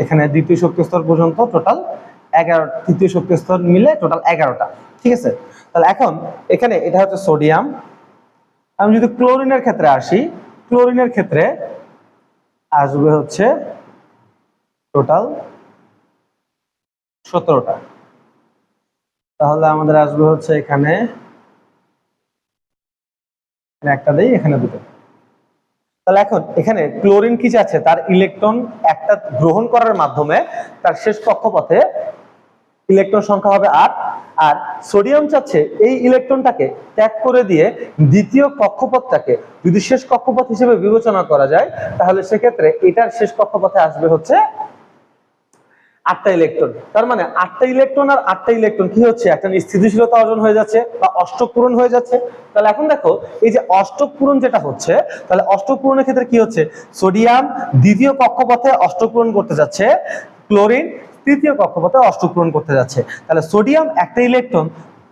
এখানে দ্বিতীয় শক্তি স্তর পর্যন্ত টোটাল 11, তৃতীয় শক্তি স্তর মিলে টোটাল 11টা। ঠিক আছে, তাহলে এখন এখানে এটা হচ্ছে সোডিয়াম। আমি যদি ক্লোরিনের ক্ষেত্রে আসি, ক্লোরিনের ক্ষেত্রে আসবে হচ্ছে টোটাল 17টা। তাহলে আমাদের আসবে হচ্ছে এখানে একটা দেই, এখানে দুটো। তাহলে এখন এখানে ক্লোরিন কি চাচ্ছে, তার ইলেকট্রন একটা গ্রহণ করার মাধ্যমে তার শেষ কক্ষপথে ইলেকট্রন সংখ্যা হবে 8, আর সোডিয়াম চাচ্ছে এই ইলেকট্রনটাকে ত্যাগ করে দিয়ে দ্বিতীয় কক্ষপথটাকে যদি শেষ কক্ষপথ হিসেবে বিবেচনা করা যায় তাহলে সেক্ষেত্রে এটার শেষ কক্ষপথে আসবে হচ্ছে 8টা ইলেকট্রন। তার মানে 8টা ইলেকট্রন আর 8টা ইলেকট্রন কি হচ্ছে, একটা স্থিতিশীলতা অর্জন হয়ে যাচ্ছে বা অষ্টক পূরণ হয়ে যাচ্ছে। তাহলে এখন দেখো এই যে অষ্টক পূরণ যেটা হচ্ছে, তাহলে অষ্টক পূরণের ক্ষেত্রে কি হচ্ছে, সোডিয়াম দ্বিতীয় কক্ষপথে অষ্টক পূরণ করতে যাচ্ছে, ক্লোরিন তৃতীয় কক্ষপথে অষ্টক পূরণ করতে যাচ্ছে। তাহলে সোডিয়াম একটা ইলেকট্রন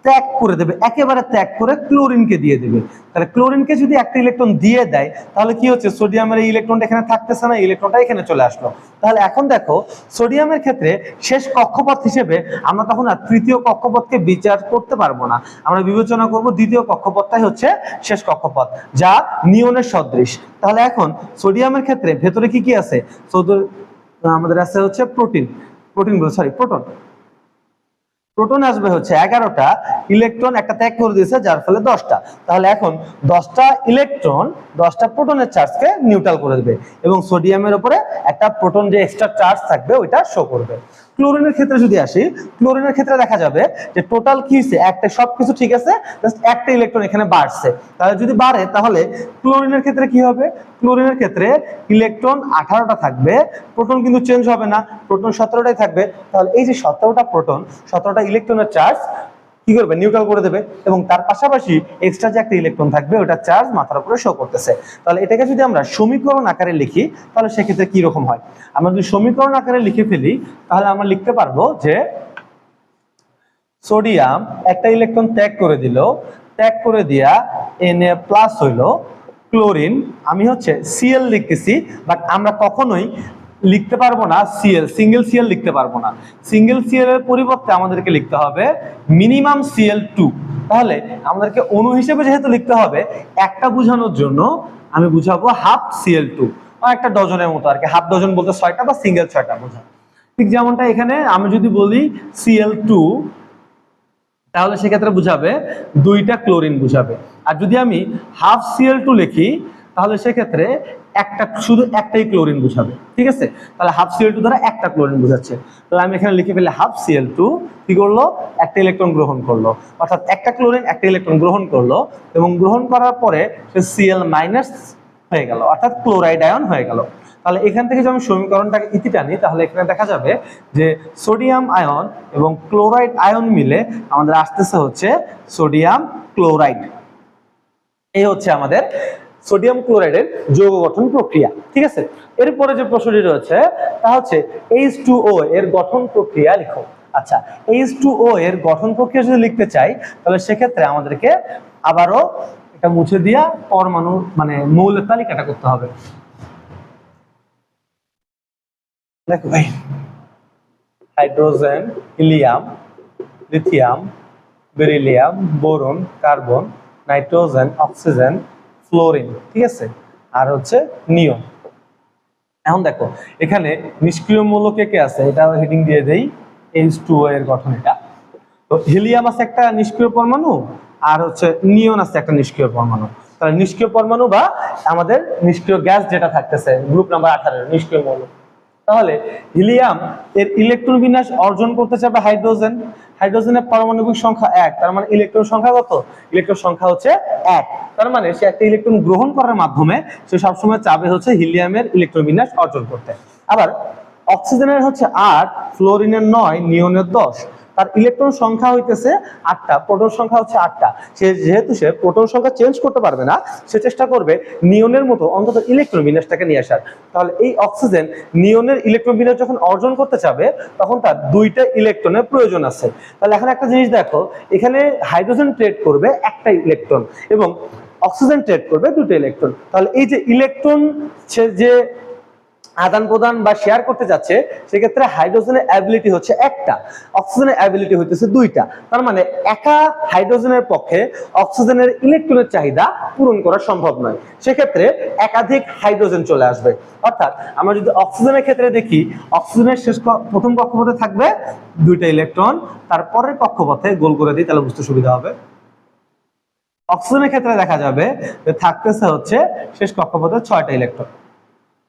ত্যাগ করে দেবে, একেবারে ত্যাগ করে ক্লোরিনকে দিয়ে দেবে। তাহলে ক্লোরিনকে যদি একটা ইলেকট্রন দিয়ে দেয় তাহলে কি হচ্ছে, সোডিয়ামের এই ইলেকট্রনটা এখানে থাকতেছে না, ইলেকট্রনটা এখানে চলে আসলো। তাহলে এখন দেখো সোডিয়ামের ক্ষেত্রে শেষ কক্ষপথ হিসেবে আমরা তখন আর তৃতীয় কক্ষপথকে বিচার করতে পারবো না, আমরা বিবেচনা করব দ্বিতীয় কক্ষপথটাই হচ্ছে শেষ কক্ষপথ, যা নিয়নের সদৃশ। তাহলে এখন সোডিয়ামের ক্ষেত্রে ভেতরে কি কি আছে, আমাদের আছে হচ্ছে প্রোটোন প্রোটন আসবে হচ্ছে 11টা, ইলেকট্রন একটা ত্যাগ করে দিয়েছে যার ফলে 10টা। তাহলে এখন 10টা ইলেকট্রন 10টা প্রোটনের চার্জকে নিউট্রাল করে দেবে এবং সোডিয়ামের উপরে একটা প্রোটন যে এক্সট্রা চার্জ থাকবে ওইটা শো করবে। ক্লোরিনের ক্ষেত্রে যদি আসি, ক্লোরিনের ক্ষেত্রে দেখা যাবে যে টোটাল কি হচ্ছে, একটা সবকিছু ঠিক আছে, জাস্ট একটা ইলেকট্রন এখানে বাড়ছে। তাহলে যদি বাড়ে তাহলে ক্লোরিনের ক্ষেত্রে কি হবে, ক্লোরিনের ক্ষেত্রে ইলেকট্রন 18টা থাকবে, প্রোটন কিন্তু চেঞ্জ হবে না, প্রোটন 17টাই থাকবে। তাহলে এই যে 17টা প্রোটন 17টা ইলেকট্রনের চার্জ কি করবে, নিউট্রাল করে দেবে এবং তার পাশাপাশি এক্সট্রা যে একটা ইলেকট্রন থাকবে ওটা চার্জ মাথার উপরে শো করতেছে। তাহলে এটাকে যদি আমরা সমীকরণ আকারে লিখি তাহলে সেক্ষেত্রে কি রকম হয়, আমরা যদি সমীকরণ আকারে লিখে ফেলি তাহলে আমরা লিখতে পারবো যে সোডিয়াম একটা ইলেকট্রন ত্যাগ করে দিল, ত্যাগ করে দিয়া Na প্লাস হইলো, ক্লোরিন আমি হচ্ছে Cl লিখতেছি, বাট আমরা কখনোই লিখতে পারবো না Cl, সিঙ্গেল Cl লিখতে পারবো না, সিঙ্গেল Cl এর পরিবর্তে আমাদেরকে লিখতে হবে মিনিমাম Cl2। তাহলে আমাদেরকে অণু হিসেবে যেহেতু লিখতে হবে, একটা বোঝানোর জন্য আমি বুঝাবো হাফ Cl2, একটা ডজনের মতো আর কি, হাফ ডজন বলতে 6টা বা সিঙ্গেল 6টা বোঝা। ঠিক যেমনটা এখানে আমি যদি বলি Cl2 তাহলে সেক্ষেত্রে বুঝাবে 2টা ক্লোরিন বুঝাবে, আর যদি আমি হাফ Cl2 লিখি তাহলে সেক্ষেত্রে শুধু একটাই ক্লোরিন বুঝাবে। ঠিক আছে, তাহলে হাফ Cl2 দ্বারা একটা ক্লোরিন বুঝাচ্ছে। তাহলে আমি এখানে লিখে ফেলে হাফ Cl2 কি করলো, একটা ইলেকট্রন গ্রহণ করলো, অর্থাৎ একটা ক্লোরিন একটা ইলেকট্রন গ্রহণ করলো এবং গ্রহণ করার পরে সে Cl- হয়ে গেল, অর্থাৎ ক্লোরাইড আয়ন হয়ে গেল। তাহলে এখান থেকে যদি আমি সমীকরণটাকে ইতি টানি তাহলে এখানে দেখা যাবে যে সোডিয়াম আয়ন এবং ক্লোরাইড আয়ন মিলে আমাদের আসতেছে হচ্ছে সোডিয়াম ক্লোরাইড। এই হচ্ছে আমাদের সোডিয়াম ক্লোরাইডের যৌগ গঠন প্রক্রিয়া। ঠিক আছে, এরপরে যে প্রশ্নটি রয়েছে তা হচ্ছে H2O এর গঠন প্রক্রিয়া লিখো। আচ্ছা, H2O এর গঠন প্রক্রিয়া যদি লিখতে চাই তাহলে সেক্ষেত্রে আমাদেরকে আবারও এটা মুছে দিয়া পরমাণু মানে মৌলের তালিকাটা করতে হবে। দেখো ভাই, hydrogen, helium, lithium, beryllium, boron, carbon, nitrogen, oxygen, fluorine, ঠিক আছে, আর হচ্ছে নিয়ন। এখন দেখো এখানে নিষ্ক্রিয় মৌল কে কে আছে, এটা হেডিং দিয়ে দেই H2O এর গঠন। এটা তো হিলিয়াম আছে একটা নিষ্ক্রিয় পরমাণু, আর হচ্ছে নিয়ন আছে একটা নিষ্ক্রিয় পরমাণু। তাহলে নিষ্ক্রিয় পরমাণু বা আমাদের নিষ্ক্রিয় গ্যাস যেটা থাকতেছে গ্রুপ নাম্বার 18 নিষ্ক্রিয় মৌল। তাহলে হিলিয়াম এর ইলেকট্রন বিন্যাস অর্জন করতে চাবে হাইড্রোজেন। হাইড্রোজেনের পারমাণবিক সংখ্যা 1, তার মানে ইলেকট্রন সংখ্যা কত? ইলেকট্রন সংখ্যা হচ্ছে 1। তার মানে সে একটা ইলেকট্রন গ্রহণ করার মাধ্যমে সে সবসময় চাবে হচ্ছে হিলিয়ামের ইলেকট্রন বিন্যাস অর্জন করতে। আবার অক্সিজেনের হচ্ছে 8, ফ্লোরিনের 9, নিয়নের 10। তার ইলেকট্রন সংখ্যা হইতেছে 8টা, প্রোটন সংখ্যা হচ্ছে 8টা। যেহেতু সে প্রোটন সংখ্যা চেঞ্জ করতে পারবে না, সে চেষ্টা করবে নিয়নের মতো অন্তত ইলেকট্রন বিন্যাসটাকে নিয়ে আসার। তাহলে এই অক্সিজেন নিয়নের ইলেকট্রন বিন্যাস যখন অর্জন করতে চাবে তখন তার 2টা ইলেকট্রনের প্রয়োজন আছে। তাহলে এখন একটা জিনিস দেখো, এখানে হাইড্রোজেন ট্রেড করবে 1টা ইলেকট্রন এবং অক্সিজেন ট্রেড করবে 2টা ইলেকট্রন। তাহলে এই যে ইলেকট্রন সে যে আদান প্রদান বা শেয়ার করতে যাচ্ছে সেক্ষেত্রে হাইড্রোজেনের অ্যাবিলিটি হচ্ছে 1টা, অক্সিজেনের অ্যাবিলিটি হইতেছে 2টা। তার মানে একা হাইড্রোজেনের পক্ষে অক্সিজেনের ইলেকট্রনের চাহিদা পূরণ করা সম্ভব নয়, সেক্ষেত্রে একাধিক হাইড্রোজেন চলে আসবে। অর্থাৎ আমরা যদি অক্সিজেনের ক্ষেত্রে দেখি, অক্সিজেনের প্রথম কক্ষপথে থাকবে 2টা ইলেকট্রন, তারপরের কক্ষপথে গোল করে দিই তাহলে বুঝতে সুবিধা হবে। অক্সিজেনের ক্ষেত্রে দেখা যাবে যে থাকতেছে হচ্ছে শেষ কক্ষপথে 6টা ইলেকট্রন।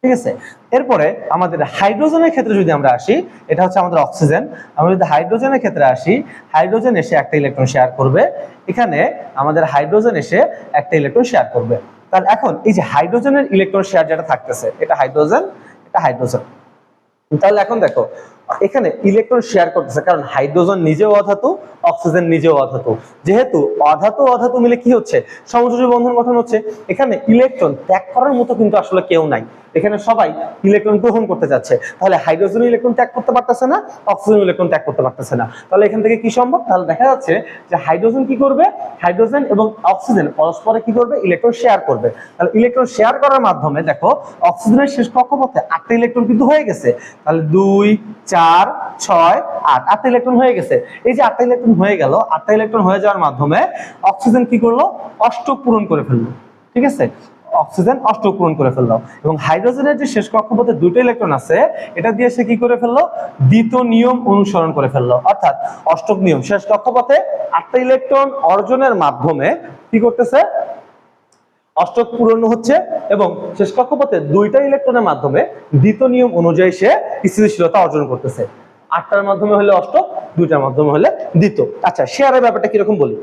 ঠিক আছে, এরপরে আমাদের হাইড্রোজেনের ক্ষেত্রে যদি আমরা আসি, এটা হচ্ছে আমাদের অক্সিজেন। আমরা যদি হাইড্রোজেনের ক্ষেত্রে আসি, হাইড্রোজেন এসে একটা ইলেকট্রন শেয়ার করবে, এখানে আমাদের হাইড্রোজেন এসে একটা ইলেকট্রন শেয়ার করবে। তাহলে এখন এই যে হাইড্রোজেনের ইলেকট্রন শেয়ার যেটা থাকতেছে, এটা হাইড্রোজেন, এটা হাইড্রোজেন। তাহলে এখন দেখো এখানে ইলেকট্রন শেয়ার করতেছে, কারণ হাইড্রোজেন নিজেও অধাতু, অক্সিজেন নিজেও অধাতু। যেহেতু অধাতু অধাতু মিলে কি হচ্ছে, সমযোজী বন্ধন গঠন হচ্ছে। এখানে ইলেকট্রন ত্যাগ করার মতো কিন্তু আসলে কেউ নাই, এখানে সবাই ইলেকট্রন গ্রহণ করতে যাচ্ছে। তাহলে হাইড্রোজেন ইলেকট্রন ত্যাগ করতে পারতেছে না, অক্সিজেন ইলেকট্রন ত্যাগ করতে পারতেছে না। তাহলে এখান থেকে কি সম্ভব? তাহলে দেখা যাচ্ছে যে হাইড্রোজেন কি করবে, হাইড্রোজেন এবং অক্সিজেন পরস্পরে কি করবে, ইলেকট্রন শেয়ার করবে। তাহলে ইলেকট্রন শেয়ার করার মাধ্যমে দেখো অক্সিজেনের শেষ কক্ষপথে 8টা ইলেকট্রন কিন্তু হয়ে গেছে। তাহলে 2, 4, 6, 8, 8টা ইলেকট্রন হয়ে গেছে। এই যে 8টা ইলেকট্রন হয়ে গেল, 8টা ইলেকট্রন হয়ে যাওয়ার মাধ্যমে অক্সিজেন কি করলো, অষ্টক পূরণ করে ফেললো। ঠিক আছে, অক্সিজেন অষ্টক পূরণ করে ফেললো এবং হাইড্রোজেনের যে শেষ কক্ষপথে 2টা ইলেকট্রন আছে এটা দিয়ে সে কি করে ফেললো, দ্বিতীয় নিয়ম অনুসরণ করে ফেললো। অর্থাৎ অষ্টক নিয়ম, শেষ কক্ষপথে 8টা ইলেকট্রন অর্জনের মাধ্যমে কি করতেছে, অষ্টক পূরণ হচ্ছে এবং শেষ কক্ষপথে 2টা ইলেকট্রনের মাধ্যমে দ্বিতীয় নিয়ম অনুযায়ী সে স্থিতিশীলতা অর্জন করতেছে। 8টার মাধ্যমে হলে অষ্টক, 2টার মাধ্যমে হলে দ্বিতীয়। আচ্ছা, শেয়ারের ব্যাপারটা কিরকম বলি।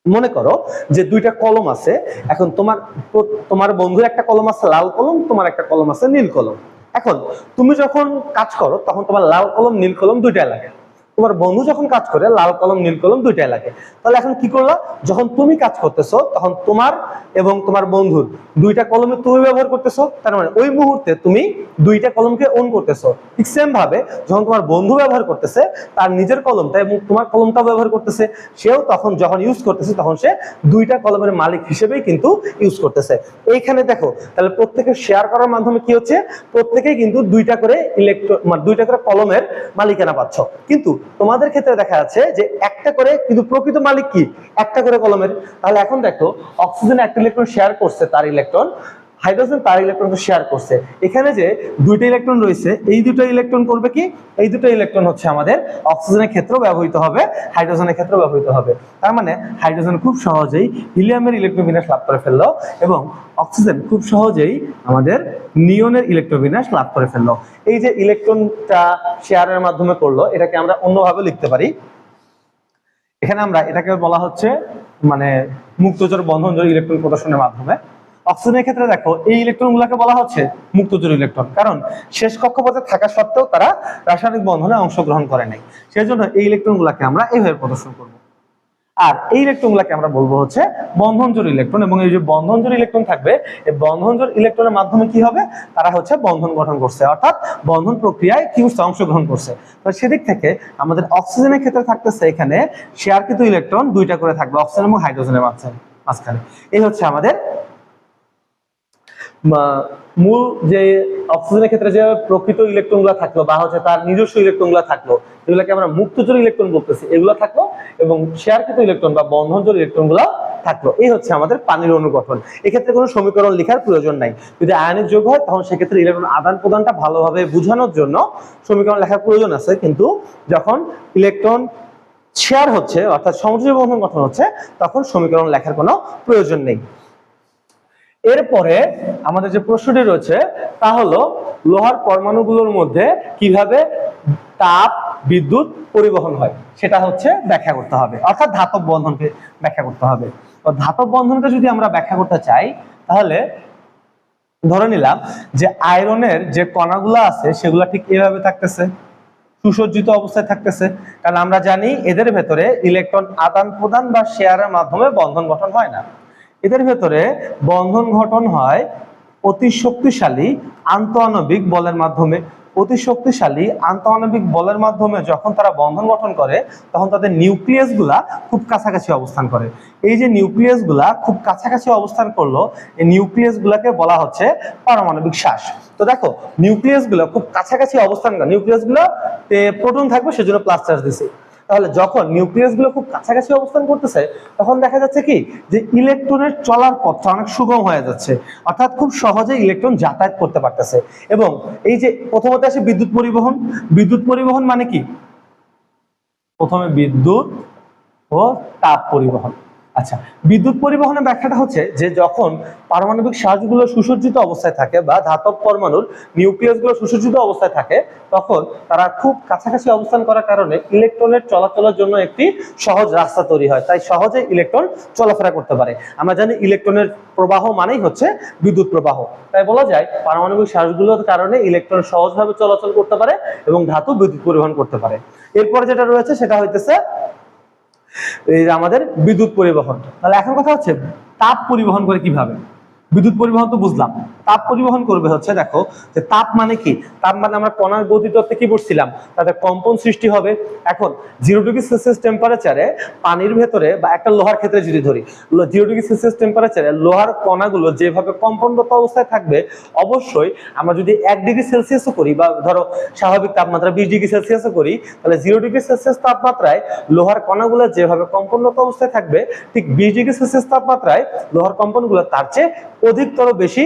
মনে করো যে 2টা কলম আছে, এখন তোমার বন্ধুর একটা কলম আছে লাল কলম, তোমার একটা কলম আছে নীল কলম। এখন তুমি যখন কাজ করো তখন তোমার লাল কলম নীল কলম 2টাই লাগে, তোমার বন্ধু যখন কাজ করে লাল কলম নীল কলম 2টাই লাগে। তাহলে এখন কি করলা, যখন তুমি কাজ করতেছো তখন তোমার এবং তোমার বন্ধুর 2টা কলমে তুমি ব্যবহার করতেছো, তার মানে ওই মুহূর্তে তুমি 2টা কলমকে অন করতেছো। ঠিক সেম ভাবে যখন তোমার বন্ধু ব্যবহার করতেছে তার নিজের কলমটা এবং তোমার কলমটা ব্যবহার করতেছে, সেও তখন যখন ইউজ করতেছে তখন সে 2টা কলমের মালিক হিসেবেই কিন্তু ইউজ করতেছে। এইখানে দেখো তাহলে প্রত্যেকে শেয়ার করার মাধ্যমে কি হচ্ছে, প্রত্যেকেই কিন্তু 2টা করে ইলেকট্রন মানে 2টা করে কলমের মালিকানা পাচ্ছ। কিন্তু তোমাদের ক্ষেত্রে দেখা যাচ্ছে যে একটা করে, কিন্তু প্রকৃত মালিক কি, একটা করে কলমের। তাহলে এখন দেখো অক্সিজেন একটা ইলেকট্রন শেয়ার করছে তার ইলেকট্রন, হাইড্রোজেন তার ইলেকট্রনকে শেয়ার করছে। এখানে যে 2টা ইলেকট্রন রয়েছে এই 2টা ইলেকট্রন করবে কি, এই 2টা ইলেকট্রন হচ্ছে আমাদের অক্সিজেনের ক্ষেত্রেও ব্যবহৃত হবে, হাইড্রোজেনের ক্ষেত্রেও ব্যবহৃত হবে। তার মানে হাইড্রোজেন খুব সহজেই হিলিয়ামের ইলেকট্রন বিন্যাস লাভ করে ফেললো এবং অক্সিজেন খুব সহজেই আমাদের নিয়নের ইলেকট্রন বিন্যাস লাভ করে ফেললো। এই যে ইলেকট্রনটা শেয়ারের মাধ্যমে করলো, এটাকে আমরা অন্যভাবে লিখতে পারি। এখানে আমরা এটাকে বলা হচ্ছে মানে মুক্তজোড় বন্ধনজোড় ইলেকট্রন প্রদর্শনের মাধ্যমে। অক্সিজেনের ক্ষেত্রে দেখো এই ইলেকট্রন গুলাকে বলা হচ্ছে মুক্তজোড় ইলেকট্রন, কারণ শেষ কক্ষপথে থাকা সত্ত্বেও তারা রাসায়নিক বন্ধনে অংশগ্রহণ করে নাই, সেজন্য এই ইলেকট্রন গুলাকে আমরা এইভাবে প্রদর্শন করব। আর এই ইলেকট্রন গুলাকে আমরা বলবো হচ্ছে বন্ধনজোড় ইলেকট্রন, এবং এই যে বন্ধনজোড় ইলেকট্রন থাকবে, এই বন্ধনজোড় ইলেকট্রনের মাধ্যমে কি হবে, তারা হচ্ছে বন্ধন গঠন করছে, অর্থাৎ বন্ধন প্রক্রিয়ায় কি করছে, অংশগ্রহণ করছে। তো সেদিক থেকে আমাদের অক্সিজেনের ক্ষেত্রে থাকতেছে এখানে শেয়ারকৃত ইলেকট্রন দুইটা করে থাকবে, অক্সিজেন এবং হাইড্রোজেনের মাঝখানে। এই হচ্ছে আমাদের মূল যে অক্সিজেনের ক্ষেত্রে যে প্রকৃত ইলেকট্রন গুলা থাকলো বা হচ্ছে তার নিজস্ব ইলেকট্রন গুলা থাকলো, এগুলাকে আমরা মুক্তজোড় ইলেকট্রন বলতেছি, এগুলো থাকলো, এবং শেয়ারকৃত ইলেকট্রন বা বন্ধনজোড় ইলেকট্রন গুলা থাকলো। এই হচ্ছে আমাদের পানির অণু গঠন। এক্ষেত্রে কোনো সমীকরণ লেখার প্রয়োজন নাই। যদি আয়নিক যৌগ হয় তখন সেক্ষেত্রে ইলেকট্রন আদান প্রদানটা ভালোভাবে বোঝানোর জন্য সমীকরণ লেখার প্রয়োজন আছে, কিন্তু যখন ইলেকট্রন শেয়ার হচ্ছে অর্থাৎ সমযোজী বন্ধন গঠন হচ্ছে তখন সমীকরণ লেখার কোনো প্রয়োজন নেই। এরপরে আমাদের যে প্রশ্নটি রয়েছে তা হলো লোহার পরমাণুগুলোর মধ্যে কিভাবে তাপ বিদ্যুৎ পরিবহন হয় সেটা হচ্ছে ব্যাখ্যা করতে হবে, অর্থাৎ ধাতব বন্ধনকে ব্যাখ্যা করতে হবে। তো ধাতব বন্ধনকে যদি আমরা ব্যাখ্যা করতে চাই তাহলে ধরে নিলাম যে আয়রনের যে কণাগুলো আছে সেগুলো ঠিক এভাবে থাকতেছে, সুসজ্জিত অবস্থায় থাকতেছে, কারণ আমরা জানি এদের ভেতরে ইলেকট্রন আদান প্রদান বা শেয়ারের মাধ্যমে বন্ধন গঠন হয় না। এদের ভেতরে বন্ধন গঠন হয় অতি শক্তিশালী আন্তঃআণবিক বলের মাধ্যমে। অতি শক্তিশালী আন্তঃআণবিক বলের মাধ্যমে যখন তারা বন্ধন গঠন করে তখন তাদের নিউক্লিয়াস গুলা খুব কাছাকাছি অবস্থান করে। এই যে নিউক্লিয়াস গুলা খুব কাছাকাছি অবস্থান করলো, এই নিউক্লিয়াস গুলাকে বলা হচ্ছে পারমাণবিক শ্বাস। তো দেখো নিউক্লিয়াস গুলো খুব কাছাকাছি অবস্থান করে, নিউক্লিয়াস গুলো প্রোটন থাকবে সেজন্য প্লাস চার্জ দিছে। তাহলে যখন নিউক্লিয়াস গুলো খুব কাছাকাছি অবস্থান করতেছে তখন দেখা যাচ্ছে কি যে ইলেকট্রনের চলার পথটা অনেক সুগম হয়ে যাচ্ছে, অর্থাৎ খুব সহজে ইলেকট্রন যাতায়াত করতে পারতেছে। এবং এই যে প্রথমত আসে বিদ্যুৎ পরিবহন। বিদ্যুৎ পরিবহন মানে কি, প্রথমে বিদ্যুৎ ও তাপ পরিবহন। আচ্ছা, বিদ্যুৎ পরিবহনের ব্যাখ্যাটা হচ্ছে যে যখন পারমাণবিক শ্বাসগুলো সুসজ্জিত অবস্থায় থাকে বা ধাতব পরমাণুর নিউক্লিয়াস গুলো সুসজ্জিত অবস্থায় থাকে তখন তারা খুব কাছাকাছি অবস্থান করার কারণে ইলেকট্রনের চলাচলের জন্য একটি সহজ রাস্তা তৈরি হয়, তাই সহজে ইলেকট্রন চলাফেরা করতে পারে। আমরা জানি ইলেকট্রনের প্রবাহ মানেই হচ্ছে বিদ্যুৎ প্রবাহ, তাই বলা যায় পারমাণবিক শ্বাসগুলোর কারণে ইলেকট্রন সহজভাবে চলাচল করতে পারে এবং ধাতু বিদ্যুৎ পরিবহন করতে পারে। এরপর যেটা রয়েছে সেটা হইতেছে এই যে আমাদের বিদ্যুৎ পরিবহন। তাহলে এখন কথা হচ্ছে তাপ পরিবহন করে কিভাবে। বিদ্যুৎ পরিবহন তো বুঝলাম, তাপ পরিবহন করবে হচ্ছে দেখো যে তাপ মানে কি, তাপ মানে আমরা কণার গতিতত্ত্বে কি পড়ছিলাম, তাদের কম্পন সৃষ্টি হবে। এখন 0 ডিগ্রি সেলসিয়াস টেম্পারেচারে পানির ভেতরে বা একটা লোহার ক্ষেত্রে যদি ধরি 0 ডিগ্রি সেলসিয়াস টেম্পারেচারে লোহার কণাগুলো যেভাবে কম্পনরত অবস্থায় থাকবে, অবশ্যই আমরা যদি 1 ডিগ্রি সেলসিয়াসও করি বা ধরো স্বাভাবিক তাপমাত্রা 20 ডিগ্রি সেলসিয়াসও করি, তাহলে 0 ডিগ্রি সেলসিয়াস তাপমাত্রায় লোহার কণাগুলো যেভাবে কম্পনরত অবস্থায় থাকবে ঠিক 20 ডিগ্রি সেলসিয়াস তাপমাত্রায় লোহার কম্পনগুলো তার চেয়ে অধিকতর বেশি,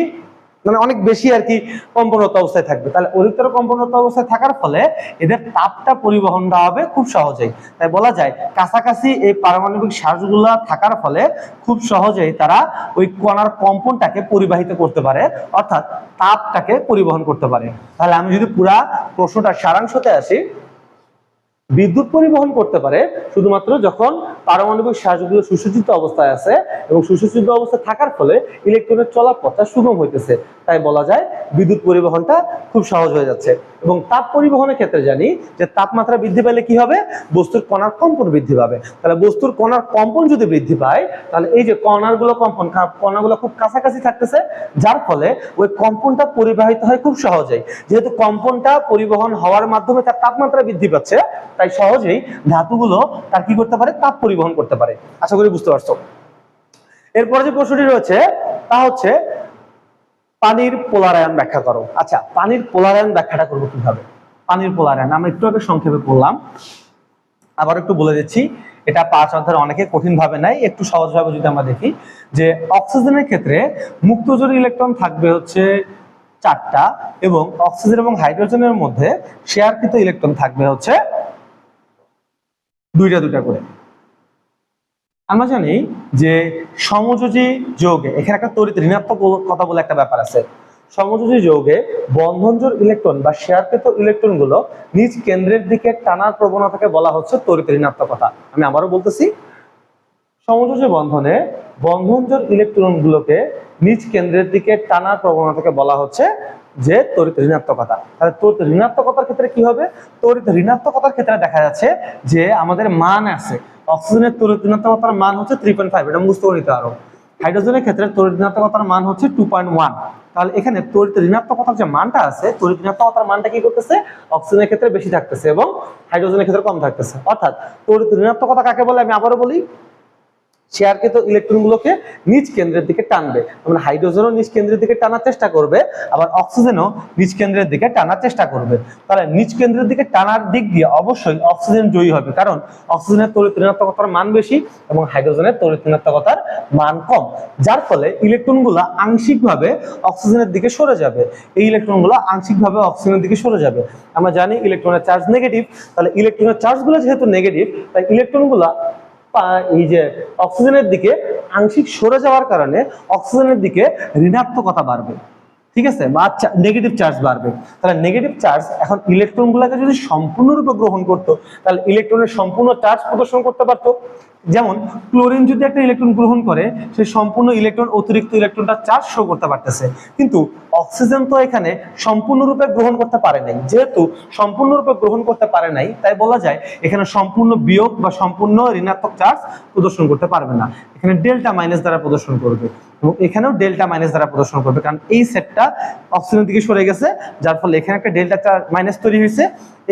মানে অনেক বেশি আর কি কম্পনরত অবস্থায় থাকবে। তাহলে অধিকতর কম্পনরত অবস্থায় থাকার ফলে এদের তাপটা পরিবহনটা হবে খুব সহজেই। তাই বলা যায় কাছাকাছি এই পারমাণবিক শ্বাসগুলো থাকার ফলে খুব সহজেই তারা ওই কণার কম্পনটাকে পরিবাহিত করতে পারে, অর্থাৎ তাপটাকে পরিবহন করতে পারে। তাহলে আমি যদি পুরা প্রশ্নটা সারাংশতে আসি, বিদ্যুৎ পরিবহন করতে পারে শুধুমাত্র যখন পারমাণবিক শ্বাসগুলো সুসজ্জিত অবস্থায় আছে এবং সুসজ্জিত অবস্থায় থাকার ফলে ইলেকট্রনের চলাপথটা সুগম হইতেছে, তাই বলা যায় বিদ্যুৎ পরিবহনটা খুব সহজ হয়ে যাচ্ছে। এবং তাপ পরিবহনের ক্ষেত্রে জানি যে তাপমাত্রা বৃদ্ধি পেলে কি হবে, বস্তুর কণার কম্পন বৃদ্ধি পাবে। তাহলে বস্তুর কণার কম্পন যদি বৃদ্ধি পায় তাহলে এই যে কণাগুলো খুব কাছাকাছি থাকতেছে, যার ফলে ওই কম্পনটা পরিবাহিত হয় খুব সহজেই। যেহেতু কম্পনটা পরিবহন হওয়ার মাধ্যমে তার তাপমাত্রা বৃদ্ধি পাচ্ছে, তাই সহজেই ধাতুগুলো তার কি করতে পারে, তাপ পরিবহন করতে পারে। আশা করি বুঝতে পারছো। এরপরে যে প্রশ্নটি রয়েছে তা হচ্ছে পানির পোলারায়ন ব্যাখ্যা করো। আচ্ছা, পানির পোলারায়ন ব্যাখ্যাটা করবো কিভাবে। পানির পোলারায়ন আমরা একটু আগে সংক্ষেপে পড়লাম, আবার একটু বলে দিচ্ছি। এটা 5 অধ্যায়ের অনেকে কঠিন ভাবে নাই, একটু সহজ ভাবে যদি আমরা দেখি যে অক্সিজেনের ক্ষেত্রে মুক্তজোড় ইলেকট্রন থাকবে হচ্ছে 4টা এবং অক্সিজেন এবং হাইড্রোজেনের মধ্যে শেয়ারকৃত ইলেকট্রন থাকবে হচ্ছে 2টা করে। আমরা জানি যে সমযোজী যৌগে এখানে একটা তড়িৎ ঋণাত্মক কথা বলে একটা ব্যাপার আছে। সমযোজী যৌগে বন্ধনজোড় ইলেকট্রন বা শেয়ারকৃত ইলেকট্রন গুলো নিজ কেন্দ্রের দিকে টানার প্রবণতাকে বলা হচ্ছে তড়িৎ ঋণাত্মকতা। আমি আবারও বলতেছি, সমযোজী বন্ধনে বন্ধনজোড় ইলেকট্রন গুলোকে নিজ কেন্দ্রের দিকে টানার প্রবণতাকে বলা হচ্ছে যে তড়িৎ ঋণাত্মকতা। তাহলে তড়িৎ ঋণাত্মকতার ক্ষেত্রে কি হবে? তড়িৎ ঋণাত্মকতার ক্ষেত্রে দেখা যাচ্ছে যে আমাদের মান আছে, অক্সিজেনের তড়িৎ ঋণাত্মকতার মান হচ্ছে 3.5, এটা মুখস্থ করে নিতে পারো। হাইড্রোজেনের ক্ষেত্রে তড়িৎ ঋণাত্মকতার মান হচ্ছে 2.1। তাহলে এখানে তড়িৎ ঋণাত্মকতার যে মানটা আছে, তড়িৎ ঋণাত্মকতার মানটা কি করতেছে? অক্সিজেনের ক্ষেত্রে বেশি থাকতেছে এবং হাইড্রোজেনের ক্ষেত্রে কম থাকতেছে। অর্থাৎ তড়িৎ ঋণাত্মকতা কাকে বলে আমি আবারও বলি, শেয়ারকৃত ইলেকট্রনগুলোকে নিজ কেন্দ্রের দিকে টানবে। মানে হাইড্রোজেনও নিজ কেন্দ্রের দিকে টানার চেষ্টা করবে, আবার অক্সিজেনও নিজ কেন্দ্রের দিকে টানার চেষ্টা করবে। তাহলে নিজ কেন্দ্রের দিকে টানার দিক দিয়ে অবশ্যই অক্সিজেন জয়ী হবে, কারণ অক্সিজেনের তড়িৎ ঋণাত্মকতার মান বেশি এবং হাইড্রোজেনের তড়িৎ ঋণাত্মকতার মান কম, যার ফলে ইলেকট্রনগুলো আংশিকভাবে অক্সিজেনের দিকে সরে যাবে। এই ইলেকট্রনগুলো আংশিকভাবে অক্সিজেনের দিকে সরে যাবে। আমরা জানি ইলেকট্রনের চার্জ নেগেটিভ, তাহলে ইলেকট্রনের চার্জগুলো যেহেতু নেগেটিভ, তাই ইলেকট্রনগুলো এই যে অক্সিজেনের দিকে আংশিক সরে যাওয়ার কারণে অক্সিজেনের দিকে ঋণাত্মকতা বাড়বে, ঠিক আছে, বা নেগেটিভ চার্জ বাড়বে। তাহলে নেগেটিভ চার্জ এখন ইলেকট্রনগুলোকে যদি সম্পূর্ণরূপে গ্রহণ করতো, তাহলে ইলেকট্রনের সম্পূর্ণ চার্জ প্রদর্শন করতে পারতো। যেমন ক্লোরিন যদি একটা ইলেকট্রন গ্রহণ করে, সে সম্পূর্ণ ইলেকট্রন অতিরিক্ত ইলেকট্রনটা চার্জ শো করতে পারতেছে, কিন্তু অক্সিজেন তো এখানে সম্পূর্ণরূপে গ্রহণ করতে পারে নাই। যেহেতু সম্পূর্ণরূপে গ্রহণ করতে পারে নাই, তাই বলা যায় এখানে সম্পূর্ণ বিয়োগ বা সম্পূর্ণ ঋণাত্মক চার্জ প্রদর্শন করতে পারবে না, এখানে ডেল্টা মাইনাস দ্বারা প্রদর্শন করবে এবং এখানেও ডেল্টা মাইনাস দ্বারা প্রদর্শন করবে, কারণ এই সেটটা অক্সিজেনের দিকে সরে গেছে, যার ফলে এখানে একটা ডেল্টা মাইনাস তৈরি হয়েছে।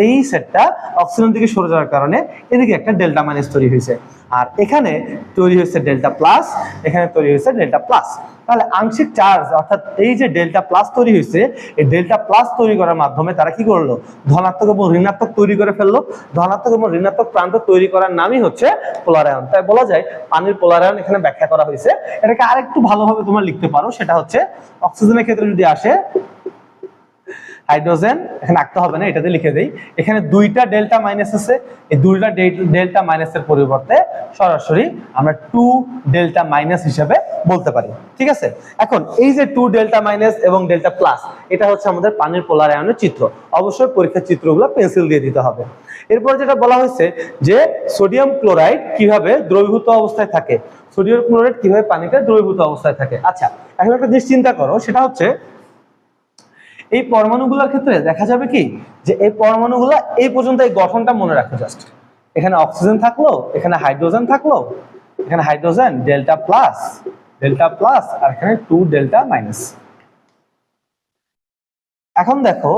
এই সেটটা অক্সিজেনের দিকে সরে যাওয়ার কারণে এদিকে একটা ডেল্টা মাইনাস তৈরি হয়েছে, আর এখানে তৈরি হয়েছে ডেল্টা প্লাস, এখানে তৈরি হয়েছে ডেল্টা প্লাস। তাহলে আংশিক চার্জ অর্থাৎ এই যে ডেল্টা প্লাস তৈরি হয়েছে, এই ডেল্টা প্লাস তৈরি করার মাধ্যমে তারা কি করলো? ধনাত্মক এবং ঋণাত্মক তৈরি করে ফেললো। ধনাত্মক এবং ঋণাত্মক প্রান্ত তৈরি করার নামই হচ্ছে পোলার আয়ন। তাই বলা যায় পানির পোলার আয়ন এখানে ব্যাখ্যা করা হয়েছে। এটাকে আরেকটু ভালোভাবে তোমরা লিখতে পারো, সেটা হচ্ছে অক্সিজেনের ক্ষেত্রে যদি আসে হাইড্রোজেন, এখানে আঁকতে হবে না, এটাতে লিখে দেই, এখানে দুইটা ডেল্টা মাইনাস আছে, এই দুইটা ডেল্টা মাইনাসের পরিবর্তে সরাসরি আমরা 2 ডেল্টা মাইনাস হিসেবে বলতে পারি, ঠিক আছে। এখন এই যে 2 ডেল্টা মাইনাস এবং ডেল্টা প্লাস, এটা হচ্ছে আমাদের পানির পোলার আয়নের চিত্র। অবশ্যই পরীক্ষার চিত্রগুলো পেন্সিল দিয়ে দিতে হবে। এরপর যেটা বলা হয়েছে যে সোডিয়াম ক্লোরাইড কিভাবে দ্রবীভূত অবস্থায় থাকে, সোডিয়াম ক্লোরাইড কিভাবে পানিতে দ্রবীভূত অবস্থায় থাকে। আচ্ছা, এখন একটা জিনিস চিন্তা করো, সেটা হচ্ছে এই পরমাণুগুলোর ক্ষেত্রে দেখা যাবে কি যে এই পরমাণুগুলো এই পর্যন্ত এই গঠনটা মনে রাখো জাস্ট, এখানে অক্সিজেন থাকলো, এখানে হাইড্রোজেন থাকলো, এখানে হাইড্রোজেন ডেল্টা প্লাস আর এখানে 2 ডেল্টা মাইনাস। এখন দেখো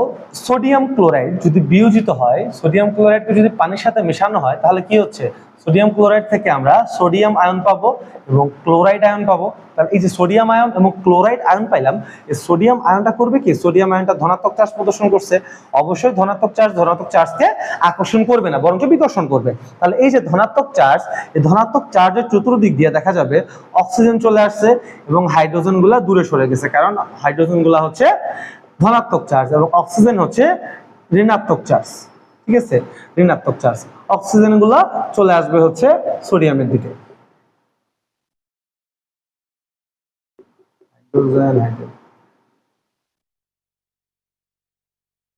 সোডিয়াম ক্লোরাইড যদি বিয়োজিত হয়, সোডিয়াম ক্লোরাইডকে যদি পানির সাথে মেশানো হয়, তাহলে কি হচ্ছে? সোডিয়াম ক্লোরাইড থেকে আমরা সোডিয়াম আয়ন পাবো এবং ক্লোরাইড আয়ন পাবো। তাহলে এই যে সোডিয়াম আয়ন এবং ক্লোরাইড আয়ন পাইলাম, এই সোডিয়াম আয়নটা করবে কি? সোডিয়াম আয়নটা ধনাত্মক চার্জ প্রদর্শন করছে। অবশ্যই ধনাত্মক চার্জকে আকর্ষণ করবে না, বরং বিকর্ষণ করবে। তাহলে এই যে ধনাত্মক চার্জ, এই ধনাত্মক চার্জের চতুর্দিক দিয়ে দেখা যাবে অক্সিজেন চলে আসছে এবং হাইড্রোজেন গুলা দূরে সরে গেছে, কারণ হাইড্রোজেন গুলা হচ্ছে ধনাত্মক চার্জ এবং অক্সিজেন হচ্ছে ঋণাত্মক চার্জ, ঠিক আছে, ঋণাত্মক চার্জ। অক্সিজেন গুলা চলে আসবে হচ্ছে সোডিয়ামের দিকে।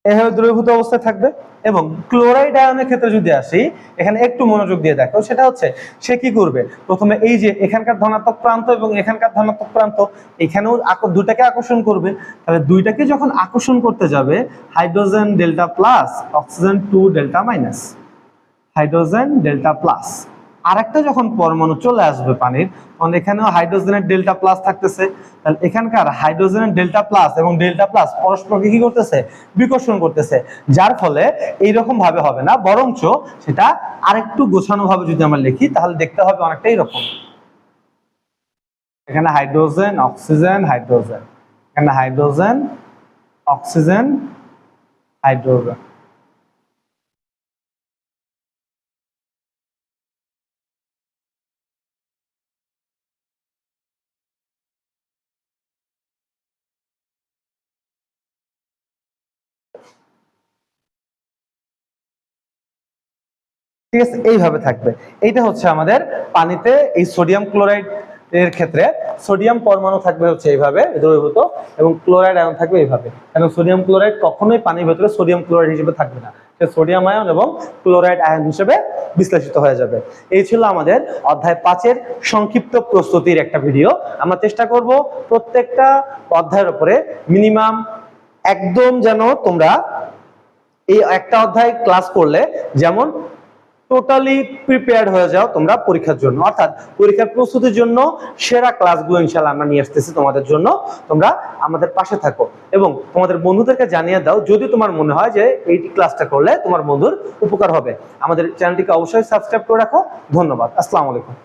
এভাবে দ্রবীভূত অবস্থায় থাকবে। এবং ক্লোরাইড আয়নের ক্ষেত্রে যদি আসি, এখানে একটু মনোযোগ দিয়ে দেখো, সেটা হচ্ছে সে কি করবে? প্রথমে এই যে এখানকার ধনাত্মক প্রান্ত এবং এখানকার ধনাত্মক প্রান্ত, এখানেও দুটাকে আকর্ষণ করবে। তাহলে দুইটাকে যখন আকর্ষণ করতে যাবে, hydrogen delta plus, oxygen 2 delta minus, hydrogen delta plus. আরেকটা যখন পরমাণু চলে আসবে পানির, তখন এখানেও হাইড্রোজেনের ডেল্টা প্লাস থাকতেছে। তাহলে এখানকার হাইড্রোজেনের ডেল্টা প্লাস এবং ডেল্টা প্লাস পরস্পরকে কি করতেছে? বিকর্ষণ করতেছে, যার ফলে এইরকম ভাবে হবে না, বরঞ্চ সেটা আরেকটু গোছানো ভাবে যদি আমরা লিখি, তাহলে দেখতে হবে অনেকটা এরকম। এখানে হাইড্রোজেন অক্সিজেন হাইড্রোজেন, এখানে হাইড্রোজেন অক্সিজেন হাইড্রোজেন। ঠিক আছে, এইভাবে থাকবে। এইটা হচ্ছে আমাদের পানিতে এই সোডিয়াম ক্লোরাইড এর ক্ষেত্রে সোডিয়াম পরমাণু থাকবে হচ্ছে এইভাবে দ্রবীভূত এবং ক্লোরাইড আয়ন থাকবে এইভাবে। কারণ সোডিয়াম ক্লোরাইড কখনোই পানির ভেতরে সোডিয়াম ক্লোরাইড হিসেবে থাকবে না, সে সোডিয়াম আয়ন এবং ক্লোরাইড আয়ন হিসেবে বিশ্লেষিত হয়ে যাবে। এই ছিল আমাদের অধ্যায় 5-এর সংক্ষিপ্ত প্রস্তুতির একটা ভিডিও। আমরা চেষ্টা করব প্রত্যেকটা অধ্যায়ের উপরে মিনিমাম একদম যেন তোমরা এই একটা অধ্যায় ক্লাস করলে যেমন টোটালি প্রিপেয়ার্ড হয়ে যাও তোমরা পরীক্ষার জন্য, অর্থাৎ পরীক্ষার প্রস্তুতির জন্য সেরা ক্লাসগুলো ইনশাআল্লাহ আমরা নিয়ে আসতেছি তোমাদের জন্য। তোমরা আমাদের পাশে থাকো এবং তোমাদের বন্ধুদেরকে জানিয়ে দাও যদি তোমার মনে হয় যে এই ক্লাসটা করলে তোমার বন্ধুর উপকার হবে। আমাদের চ্যানেলটিকে অবশ্যই সাবস্ক্রাইব করে রাখো। ধন্যবাদ। আসসালামু আলাইকুম।